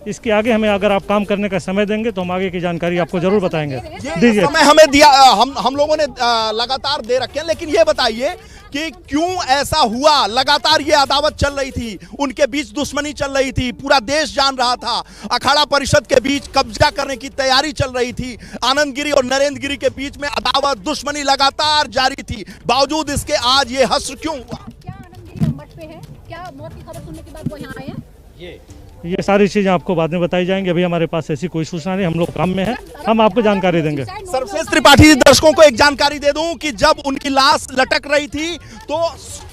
इसके आगे हमें अगर आप काम करने का समय देंगे तो हम आगे की जानकारी आपको जरूर बताएंगे। दीजिए समय हमें दिया, हम लोगों ने लगातार दे रखे हैं, लेकिन ये बताइए कि क्यों ऐसा हुआ? लगातार ये अदावत चल रही थी, उनके बीच दुश्मनी चल रही थी, पूरा देश जान रहा था। अखाड़ा परिषद के बीच कब्जा करने की तैयारी चल रही थी, आनंद गिरी और नरेंद्र गिरी के बीच में अदावत, दुश्मनी लगातार जारी थी। बावजूद इसके आज ये हश्र क्यों हुआ? क्या आनंद गिरी मठ पे है? क्या मौत की खबर सुनने के बाद वो यहाँ आए हैं? ये सारी चीजें आपको बाद में बताई जाएंगी। अभी हमारे पास ऐसी कोई सूचना नहीं, हम लोग काम में हैं, हम आपको जानकारी देंगे। सर्वश्रेष्ठ त्रिपाठी, दर्शकों को एक जानकारी दे दूं कि जब उनकी लाश लटक रही थी तो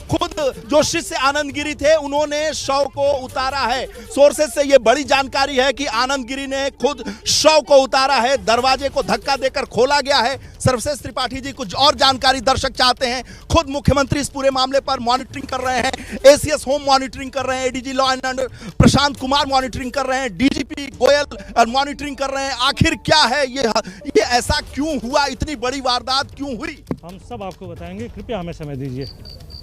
खुद जो शिष्य आनंद गिरी थे उन्होंने शव को उतारा है। सोर्सेज से ये बड़ी जानकारी है कि आनंद गिरी ने खुद शव को उतारा है, दरवाजे को धक्का देकर खोला गया है। सर्वश्रेष्ठ त्रिपाठी जी कुछ और जानकारी दर्शक चाहते हैं। खुद मुख्यमंत्री इस पूरे मामले पर मॉनिटरिंग कर रहे हैं, एसीएस होम मॉनिटरिंग कर रहे हैं, ADG law and order Prashant Kumar monitoring कर रहे हैं, डीजीपी गोयल मॉनिटरिंग कर रहे हैं। आखिर क्या है ये ऐसा क्यों हुआ? इतनी बड़ी वारदात क्यों हुई? हम सब आपको बताएंगे, कृपया हमें समय दीजिए।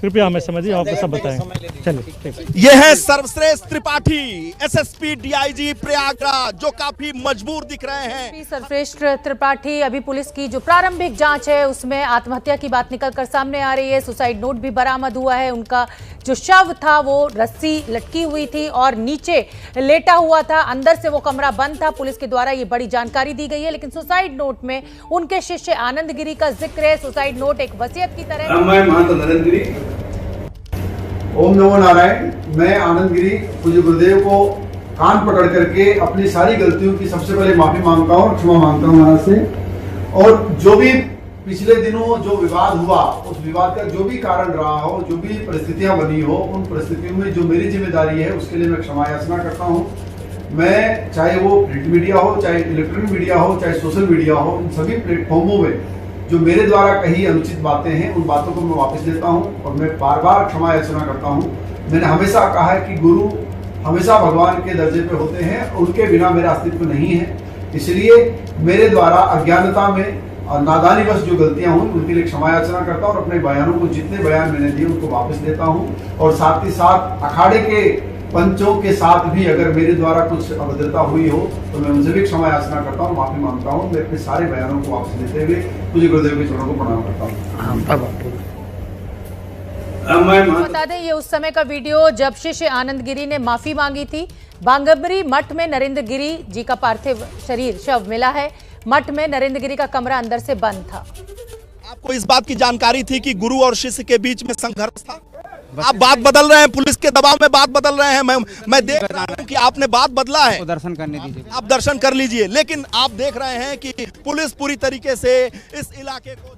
कृपया हमें समय दीजिए, आपको सब बताएंगे। चलिए, ये है सर्वश्रेष्ठ त्रिपाठी, एसएसपी डीआईजी प्रयागराज, जो काफी मजबूर दिख रहे हैं। सर्वश्रेष्ठ त्रिपाठी, अभी पुलिस की जो प्रारंभिक जांच है उसमें आत्महत्या की बात निकलकर सामने आ रही है। सुसाइड नोट भी बरामद हुआ है। उनका जो शव था वो रस्सी लटकी हुई थी और नीचे लेटा हुआ था, अंदर से वो कमरा बंद था। पुलिस के द्वारा ये बड़ी जानकारी दी गई है, लेकिन सुसाइड नोट में उनके शिष्य आनंद गिरी का जिक्र है। सुसाइड नोट एक वसीयत की तरह। महंत नरेंद्र गिरी, ओम नमो नारायण। मैं आनंद गिरी पूज्य गुरुदेव को कान पकड़ करके अपनी सारी गलतियों की सबसे पहले माफी मांगता हूँ और क्षमा मांगता हूँ महाराज से। और जो भी पिछले दिनों जो विवाद हुआ, उस विवाद का जो भी कारण रहा हो, जो भी परिस्थितियां बनी हो, उन परिस्थितियों में जो मेरी जिम्मेदारी है उसके लिए मैं क्षमा याचना करता हूँ। मैं चाहे वो प्रिंट मीडिया हो, चाहे इलेक्ट्रॉनिक मीडिया हो, चाहे सोशल मीडिया हो, इन सभी प्लेटफॉर्मों में जो मेरे द्वारा कही अनुचित बातें हैं उन बातों को मैं वापस लेता हूं और मैं बार बार क्षमा याचना करता हूं। मैंने हमेशा कहा है कि गुरु हमेशा भगवान के दर्जे पे होते हैं, उनके बिना मेरा अस्तित्व नहीं है। इसलिए मेरे द्वारा अज्ञानता में और नादानीवश जो गलतियां हुई उनके लिए क्षमा याचना करता हूं और अपने बयानों को, जितने बयान मैंने दिए उनको वापस लेता हूं। और साथ ही साथ अखाड़े के पंचों के साथ भी अगर मेरे द्वारा कुछ अभद्रता हुई हो तो मैं उनसे भी क्षमा याचना करता हूँ, माफी मांगता हूँ। मैं अपने सारे बयानों को वापस लेते हुए पूज्य गुरुदेव के चरणों को प्रणाम करता हूँ। बता दें, ये उस समय का वीडियो जब शिष्य आनंद गिरी ने माफी मांगी थी। बाघंबरी मठ में नरेंद्र गिरी जी का पार्थिव शरीर शव मिला है। मठ में नरेंद्र गिरी का कमरा अंदर से बंद था। आपको इस बात की जानकारी थी कि गुरु और शिष्य के बीच में संघर्ष था? आप बात बदल रहे हैं, पुलिस के दबाव में बात बदल रहे हैं। मैं देख रहा हूं कि आपने बात बदला है। दर्शन करने दीजिए, आप दर्शन कर लीजिए, लेकिन आप देख रहे हैं कि पुलिस पूरी तरीके से इस इलाके को।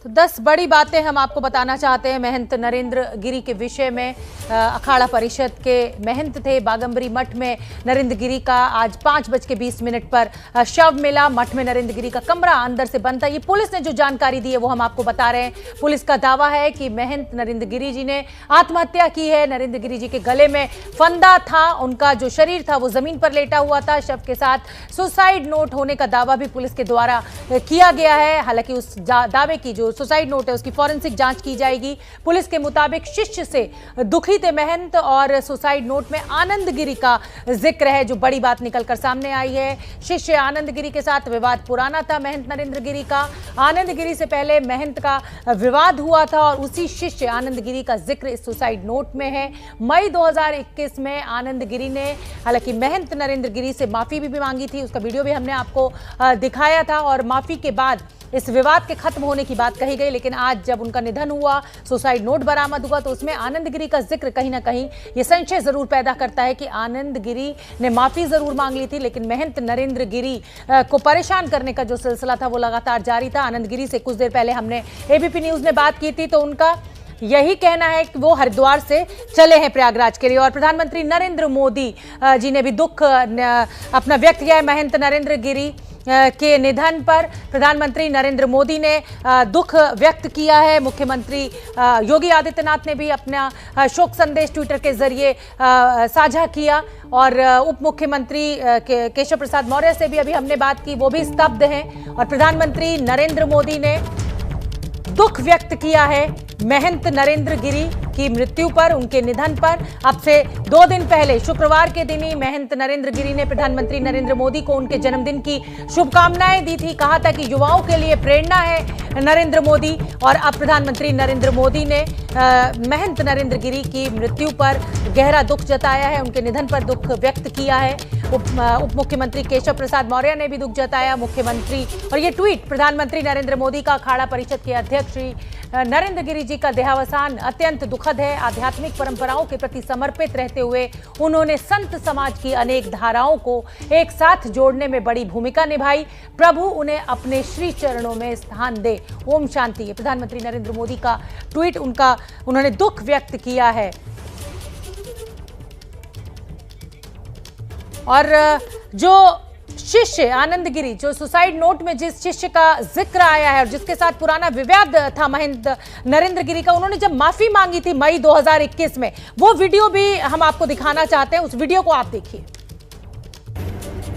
तो 10 बड़ी बातें हम आपको बताना चाहते हैं महंत नरेंद्र गिरी के विषय में। अखाड़ा परिषद के महंत थे। बाघंबरी मठ में नरेंद्र गिरी का आज 5:20 पर शव मिला। मठ में नरेंद्र गिरी का कमरा अंदर से बंद था। ये पुलिस ने जो जानकारी दी है वो हम आपको बता रहे हैं। पुलिस का दावा है कि महंत नरेंद्र गिरी जी ने आत्महत्या की है। नरेंद्र गिरी जी के गले में फंदा था, उनका जो शरीर था वो जमीन पर लेटा हुआ था। शव के साथ सुसाइड नोट होने का दावा भी पुलिस के द्वारा किया गया है। हालांकि उस दावे की जो सुसाइड नोट है उसकी फॉरेंसिक जांच की जाएगी। पुलिस के मुताबिक शिष्य से दुखी थे महंत और सुसाइड नोट में आनंद गिरी का जिक्र है, जो बड़ी बात निकलकर सामने आई है। शिष्य आनंद गिरी के साथ विवाद पुराना था महंत नरेंद्र गिरी का। आनंद गिरी से पहले महंत का विवाद हुआ था और उसी शिष्य आनंद गिरी का जिक्र इस सुसाइड नोट में है। मई 2021 में आनंद गिरी ने हालांकि महंत नरेंद्र गिरी से माफी भी मांगी थी। उसका वीडियो भी हमने आपको दिखाया था और माफी के बाद इस विवाद के खत्म होने की बात कही गई। लेकिन आज जब उनका निधन हुआ, सुसाइड नोट बरामद हुआ, तो उसमें आनंद गिरी का जिक्र कहीं ना कहीं ये संशय जरूर पैदा करता है कि आनंद गिरी ने माफी जरूर मांग ली थी, लेकिन महंत नरेंद्र गिरी को परेशान करने का जो सिलसिला था वो लगातार जारी था। आनंद गिरी से कुछ देर पहले हमने एबीपी न्यूज में बात की थी, तो उनका यही कहना है कि वो हरिद्वार से चले हैं प्रयागराज के लिए। और प्रधानमंत्री नरेंद्र मोदी जी ने भी दुख अपना व्यक्त किया है महंत नरेंद्र गिरी के निधन पर। प्रधानमंत्री नरेंद्र मोदी ने दुख व्यक्त किया है। मुख्यमंत्री योगी आदित्यनाथ ने भी अपना शोक संदेश ट्विटर के जरिए साझा किया और उप मुख्यमंत्री केशव प्रसाद मौर्य से भी अभी हमने बात की, वो भी स्तब्ध हैं। और प्रधानमंत्री नरेंद्र मोदी ने दुख व्यक्त किया है महंत नरेंद्र गिरी की मृत्यु पर, उनके निधन पर। अब से 2 दिन पहले शुक्रवार के दिन ही महंत नरेंद्र गिरी ने प्रधानमंत्री नरेंद्र मोदी को उनके जन्मदिन की शुभकामनाएं दी थी। कहा था कि युवाओं के लिए प्रेरणा है नरेंद्र मोदी। और अब प्रधानमंत्री नरेंद्र मोदी ने महंत नरेंद्र गिरी की मृत्यु पर गहरा दुख जताया है, उनके निधन पर दुख व्यक्त किया है। उप मुख्यमंत्री केशव प्रसाद मौर्य ने भी दुख जताया। मुख्यमंत्री और ये ट्वीट प्रधानमंत्री नरेंद्र मोदी का अखाड़ा परिषद के अध्यक्ष श्री नरेंद्र गिरी जी का देहावसान अत्यंत दुखद है। आध्यात्मिक परंपराओं के प्रति समर्पित रहते हुए उन्होंने संत समाज की अनेक धाराओं को एक साथ जोड़ने में बड़ी भूमिका निभाई। प्रभु उन्हें अपने श्री चरणों में स्थान दे। ओम शांति। ये प्रधानमंत्री नरेंद्र मोदी का ट्वीट, उन्होंने दुख व्यक्त किया है। और जो शिष्य आनंद गिरी, जो सुसाइड नोट में जिस शिष्य का जिक्र आया है और जिसके साथ पुराना विवाद था महंत नरेंद्र गिरी का, उन्होंने जब माफी मांगी थी मई 2021 में, वो वीडियो भी हम आपको दिखाना चाहते हैं। उस वीडियो को आप देखिए।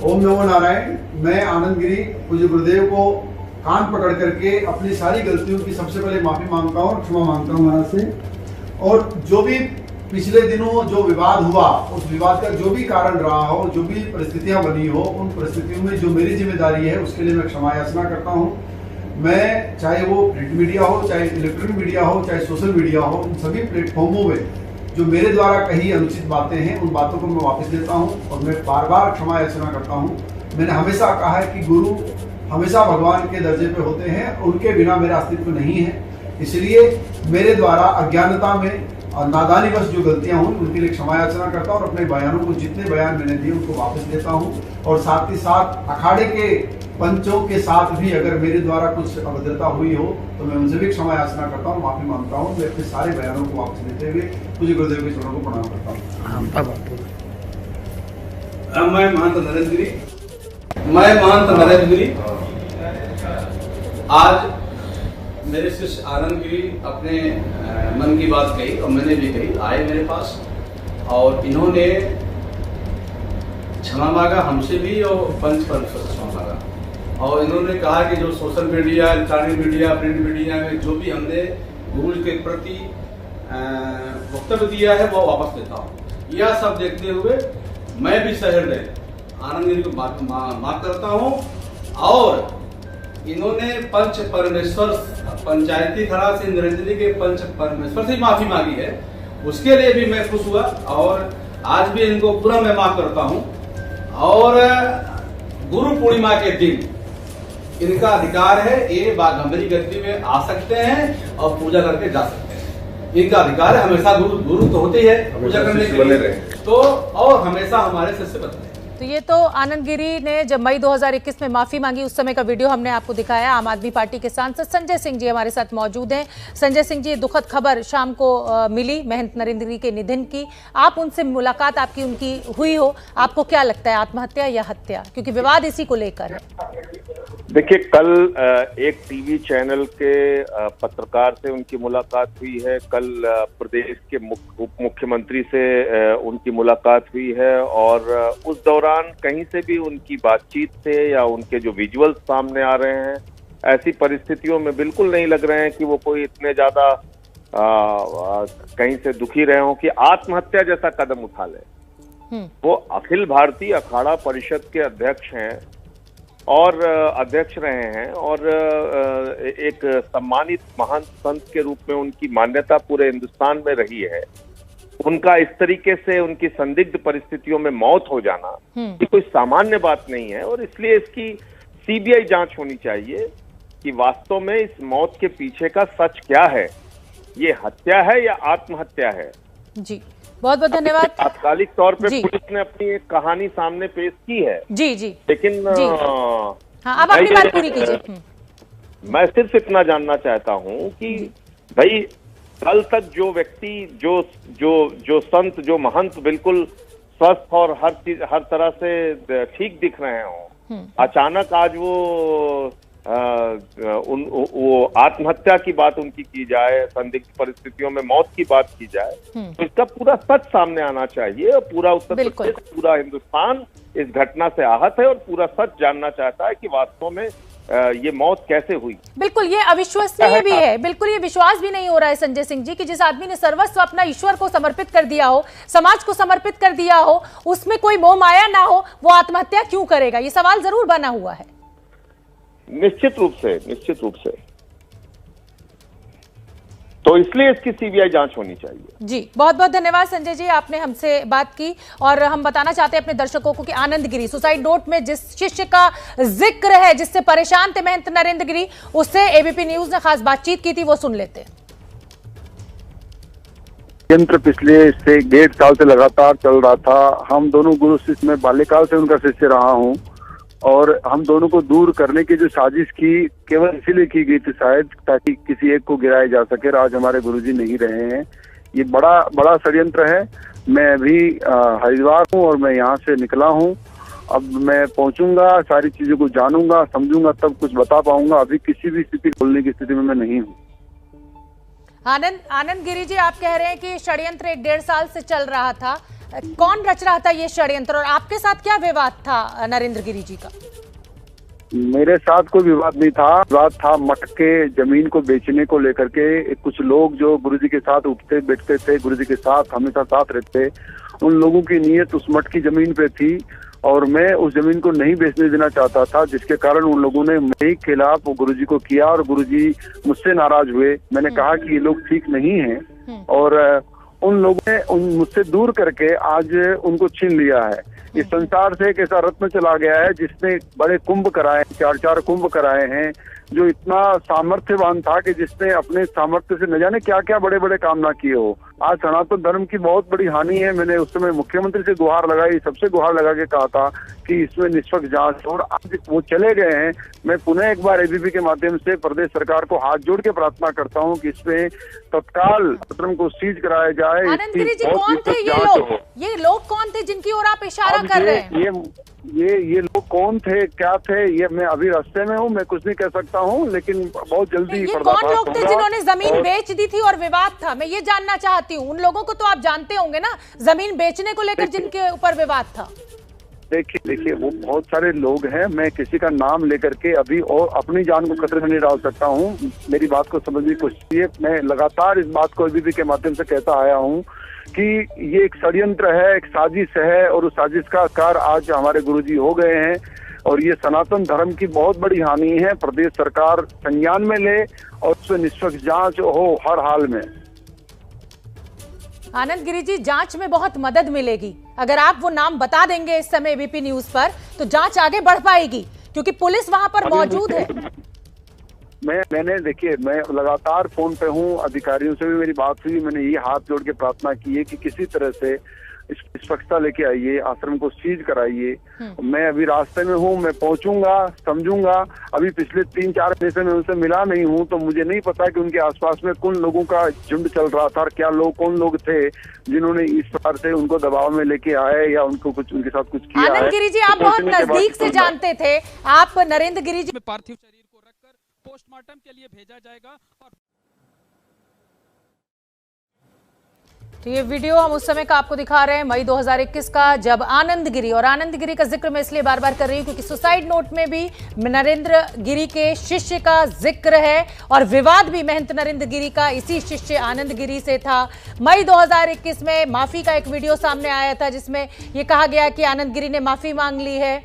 ओम नमो नारायण। मैं आनंद गिरी पूज्य गुरुदेव को कान पकड़ करके अपनी सारी गलतियों की सबसे पहले माफी मांगता हूँ और क्षमा मांगता हूँ महाराज से। और जो भी पिछले दिनों जो विवाद हुआ, उस विवाद का जो भी कारण रहा हो, जो भी परिस्थितियां बनी हो, उन परिस्थितियों में जो मेरी जिम्मेदारी है उसके लिए मैं क्षमा याचना करता हूं। मैं चाहे वो प्रिंट मीडिया हो, चाहे इलेक्ट्रॉनिक मीडिया हो, चाहे सोशल मीडिया हो, इन सभी प्लेटफॉर्मों में जो मेरे द्वारा कही अनुचित बातें हैं उन बातों को मैं वापस लेता हूं और मैं बार बार क्षमा याचना करता हूं। मैंने हमेशा कहा है कि गुरु हमेशा भगवान के दर्जे पे होते हैं, उनके बिना मेरा अस्तित्व नहीं है। इसलिए मेरे द्वारा अज्ञानता में और नादानी बस जो गलतियां हुई उनके लिए क्षमा याचना करता हूं और अपने बयानों को, जितने बयान मैंने दिए उनको वापस लेता हूं। और साथ ही साथ अखाड़े के पंचों के साथ भी अगर मेरे द्वारा कुछ अभद्रता हुई हो तो मैं उनसे भी क्षमा याचना करता हूं, माफी मांगता हूं। मैं अपने सारे बयानों को वापस लेते हुए पूज्य गुरुदेव के चरणों को प्रणाम करता हूं। मैं महंत नरेंद्र गिरी आज मेरे शिष्य आनंद गिरी अपने मन की बात कही और मैंने भी कही, आए मेरे पास और इन्होंने क्षमा मांगा हमसे भी और पंच परमेश्वर से क्षमा मांगा। और इन्होंने कहा कि जो social media, electronic media, print media में जो भी हमने गुरु के प्रति वक्तव्य दिया है वो वापस लेता हूँ। यह सब देखते हुए मैं भी सहृदय आनंद गिरी को माफ करता हूँ। और इन्होंने पंच परमेश्वर पंचायती खड़ा से नरेंद्र के पंच परमेश्वर से माफी मांगी है, उसके लिए भी मैं खुश हुआ और आज भी इनको पुनः मैं माफ करता हूं। और गुरु पूर्णिमा के दिन इनका अधिकार है, ये बाघंबरी गद्दी में आ सकते हैं और पूजा करके जा सकते हैं। इनका अधिकार है, हमेशा गुरु तो होते ही है पूजा करने के लिए, तो और हमेशा हमारे शिष्य बनते हैं। तो ये तो आनंद गिरी ने जब मई 2021 में माफी मांगी उस समय का वीडियो हमने आपको दिखाया। आम आदमी पार्टी के सांसद संजय सिंह जी हमारे साथ मौजूद हैं। संजय सिंह जी, दुखद खबर शाम को मिली महंत नरेंद्र गिरी के निधन की। आप उनसे मुलाकात आपकी उनकी हुई हो, आपको क्या लगता है आत्महत्या या हत्या, क्योंकि विवाद इसी को लेकर है? देखिए, कल एक टीवी चैनल के पत्रकार से उनकी मुलाकात हुई है, कल प्रदेश के उप मुख्यमंत्री से उनकी मुलाकात हुई है और उस दौरान कहीं से भी उनकी बातचीत से या उनके जो विजुअल्स सामने आ रहे हैं, ऐसी परिस्थितियों में बिल्कुल नहीं लग रहे हैं कि वो कोई इतने ज्यादा कहीं से दुखी रहे हों कि आत्महत्या जैसा कदम उठा ले। वो अखिल भारतीय अखाड़ा परिषद के अध्यक्ष हैं और अध्यक्ष रहे हैं और एक सम्मानित महान संत के रूप में उनकी मान्यता पूरे हिंदुस्तान में रही है। उनका इस तरीके से उनकी संदिग्ध परिस्थितियों में मौत हो जाना ये कोई सामान्य बात नहीं है और इसलिए इसकी सीबीआई जांच होनी चाहिए कि वास्तव में इस मौत के पीछे का सच क्या है, ये हत्या है या आत्महत्या है। जी, बहुत बहुत धन्यवाद। तात्कालिक तौर पे पुलिस ने अपनी एक कहानी सामने पेश की है। जी जी, लेकिन हाँ, अब अपनी बात पूरी कीजिए। मैं सिर्फ इतना जानना चाहता हूँ कि भाई कल तक जो व्यक्ति जो जो जो संत जो महंत बिल्कुल स्वस्थ और हर चीज हर तरह से ठीक दिख रहे हों, अचानक आज वो आत्महत्या की बात उनकी की जाए, संदिग्ध परिस्थितियों में मौत की बात की जाए, तो इसका पूरा सच सामने आना चाहिए और पूरा उत्तर प्रदेश, पूरा हिंदुस्तान इस घटना से आहत है और पूरा सच जानना चाहता है कि वास्तव में ये मौत कैसे हुई। बिल्कुल, ये अविश्वसनीय भी है, बिल्कुल ये विश्वास भी नहीं हो रहा है संजय सिंह जी कि जिस आदमी ने सर्वस्व अपना ईश्वर को समर्पित कर दिया हो, समाज को समर्पित कर दिया हो, उसमें कोई मोह माया ना हो, वो आत्महत्या क्यों करेगा? ये सवाल जरूर बना हुआ है। निश्चित रूप से तो इसलिए इसकी सीबीआई जांच होनी चाहिए। जी, बहुत बहुत धन्यवाद संजय जी, आपने हमसे बात की। और हम बताना चाहते हैं अपने दर्शकों को कि आनंद गिरी सुसाइड नोट में जिस शिष्य का जिक्र है, जिससे परेशान थे महंत नरेंद्र गिरी, उससे एबीपी न्यूज ने खास बातचीत की थी, वो सुन लेते हैं। यंत्र पिछले से 1.5 साल से लगातार चल रहा था। हम दोनों गुरु शिष्य में बाल्यकाल से उनका शिष्य रहा हूँ और हम दोनों को दूर करने की जो साजिश की केवल इसीलिए की गई थी शायद ताकि किसी एक को गिराया जा सके। आज हमारे गुरुजी नहीं रहे हैं, ये बड़ा षड्यंत्र है। मैं अभी हरिद्वार हूँ और मैं यहाँ से निकला हूँ। अब मैं पहुँचूंगा, सारी चीजों को जानूंगा, समझूंगा, तब कुछ बता पाऊंगा। अभी किसी भी स्थिति बोलने की स्थिति में मैं नहीं हूँ। आनंद गिरी जी, आप कह रहे हैं कि षड्यंत्र 1.5 साल से चल रहा था। कौन रच रहा था ये षड्यंत्र और आपके साथ क्या विवाद था नरेंद्र गिरी जी का? मेरे साथ कोई विवाद नहीं था। विवाद था मठ के जमीन को बेचने को लेकर के। कुछ लोग जो गुरुजी के साथ उठते बैठते थे, गुरुजी के साथ हमेशा साथ रहते, उन लोगों की नीयत उस मठ की जमीन पे थी और मैं उस जमीन को नहीं बेचने देना चाहता था, जिसके कारण उन लोगों ने मेरे खिलाफ गुरुजी को किया और गुरुजी मुझसे नाराज हुए। मैंने कहा कि ये लोग ठीक नहीं हैं और उन लोगों ने मुझसे दूर करके आज उनको छीन लिया है। इस संसार से एक ऐसा रत्न चला गया है जिसने बड़े कुंभ कराए, 4 कुंभ कराए हैं, जो इतना सामर्थ्यवान था कि जिसने अपने सामर्थ्य से न जाने क्या क्या बड़े बड़े काम ना किए हो। आज सनातन धर्म की बहुत बड़ी हानि है। मैंने उस समय मुख्यमंत्री से गुहार लगाई, सबसे गुहार लगा के कहा था कि इसमें निष्पक्ष जांच, और आज वो चले गए हैं। मैं पुनः एक बार एबीपी के माध्यम से प्रदेश सरकार को हाथ जोड़ के प्रार्थना करता हूँ कि इसमें तत्काल आश्रम को सीज कराया जाए। आनंद गिरी जी, कौन थे ये लोग? ये लोग कौन थे जिनकी ओर आप इशारा कर रहे हैं? ये लोग कौन थे, क्या थे, ये मैं अभी रास्ते में हूँ, मैं कुछ नहीं कह सकता हूँ, लेकिन बहुत जल्दी ये कौन लोग थे जिन्होंने जमीन बेच दी थी और विवाद था? मैं ये जानना चाहती हूँ। उन लोगों को तो आप जानते होंगे ना, जमीन बेचने को लेकर जिनके ऊपर विवाद था। देखिए वो बहुत सारे लोग हैं। मैं किसी का नाम लेकर के अभी और अपनी जान को खतरे में नहीं डाल सकता हूँ। मेरी बात को समझने की कोशिश कीजिए। मैं लगातार इस बात को एबीपी के माध्यम से कहता आया हूँ कि ये एक षड्यंत्र है, एक साजिश है, और उस साजिश का आकार आज हमारे गुरुजी हो गए हैं और ये सनातन धर्म की बहुत बड़ी हानि है। प्रदेश सरकार संज्ञान में ले और उसमें निष्पक्ष जांच हो हर हाल में। आनंद गिरी जी, जांच में बहुत मदद मिलेगी अगर आप वो नाम बता देंगे इस समय एबीपी न्यूज पर, तो जांच आगे बढ़ पाएगी क्योंकि पुलिस वहां पर मौजूद है। मैंने देखिए, मैं लगातार फोन पे हूँ, अधिकारियों से भी मेरी बात हुई। मैंने ये हाथ जोड़ के प्रार्थना की है कि किसी तरह से निष्पक्षता लेके आइए, आश्रम को सीज कराइए। मैं अभी रास्ते में हूँ, मैं पहुंचूंगा, समझूंगा। अभी पिछले 3-4 महीने से मैं उनसे मिला नहीं हूँ, तो मुझे नहीं पता कि उनके आसपास में कौन लोगों का झुंड चल रहा था और क्या लोग, कौन लोग थे जिन्होंने इस प्रकार से उनको दबाव में लेके आए या उनको कुछ उनके साथ कुछ किया। आनंद गिरी जी, आप बहुत नजदीक से जानते थे। आप नरेंद्र गिरी जी, पार्थिव शरीर को रखकर पोस्टमार्टम के लिए भेजा जाएगा। और तो ये वीडियो हम उस समय का आपको दिखा रहे हैं, मई 2021 का, जब आनंद गिरी, और आनंद गिरी का जिक्र मैं इसलिए बार बार कर रही हूं क्योंकि सुसाइड नोट में भी नरेंद्र गिरी के शिष्य का जिक्र है और विवाद भी महंत नरेंद्र गिरी का इसी शिष्य आनंद गिरी से था। मई 2021 में माफी का एक वीडियो सामने आया था जिसमें यह कहा गया कि आनंद गिरी ने माफी मांग ली है।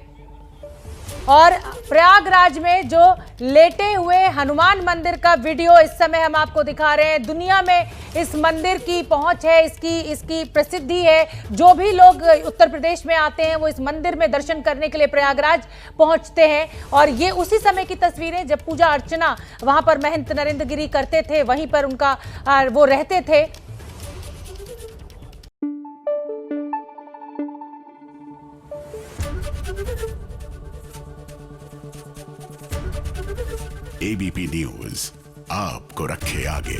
और प्रयागराज में जो लेटे हुए हनुमान मंदिर का वीडियो इस समय हम आपको दिखा रहे हैं। दुनिया में इस मंदिर की पहुंच है, इसकी प्रसिद्धि है। जो भी लोग उत्तर प्रदेश में आते हैं वो इस मंदिर में दर्शन करने के लिए प्रयागराज पहुंचते हैं। और ये उसी समय की तस्वीरें जब पूजा अर्चना वहां पर महंत नरेंद्र गिरी करते थे, वहीं पर उनका वो रहते थे। एबीपी न्यूज आपको रखे आगे।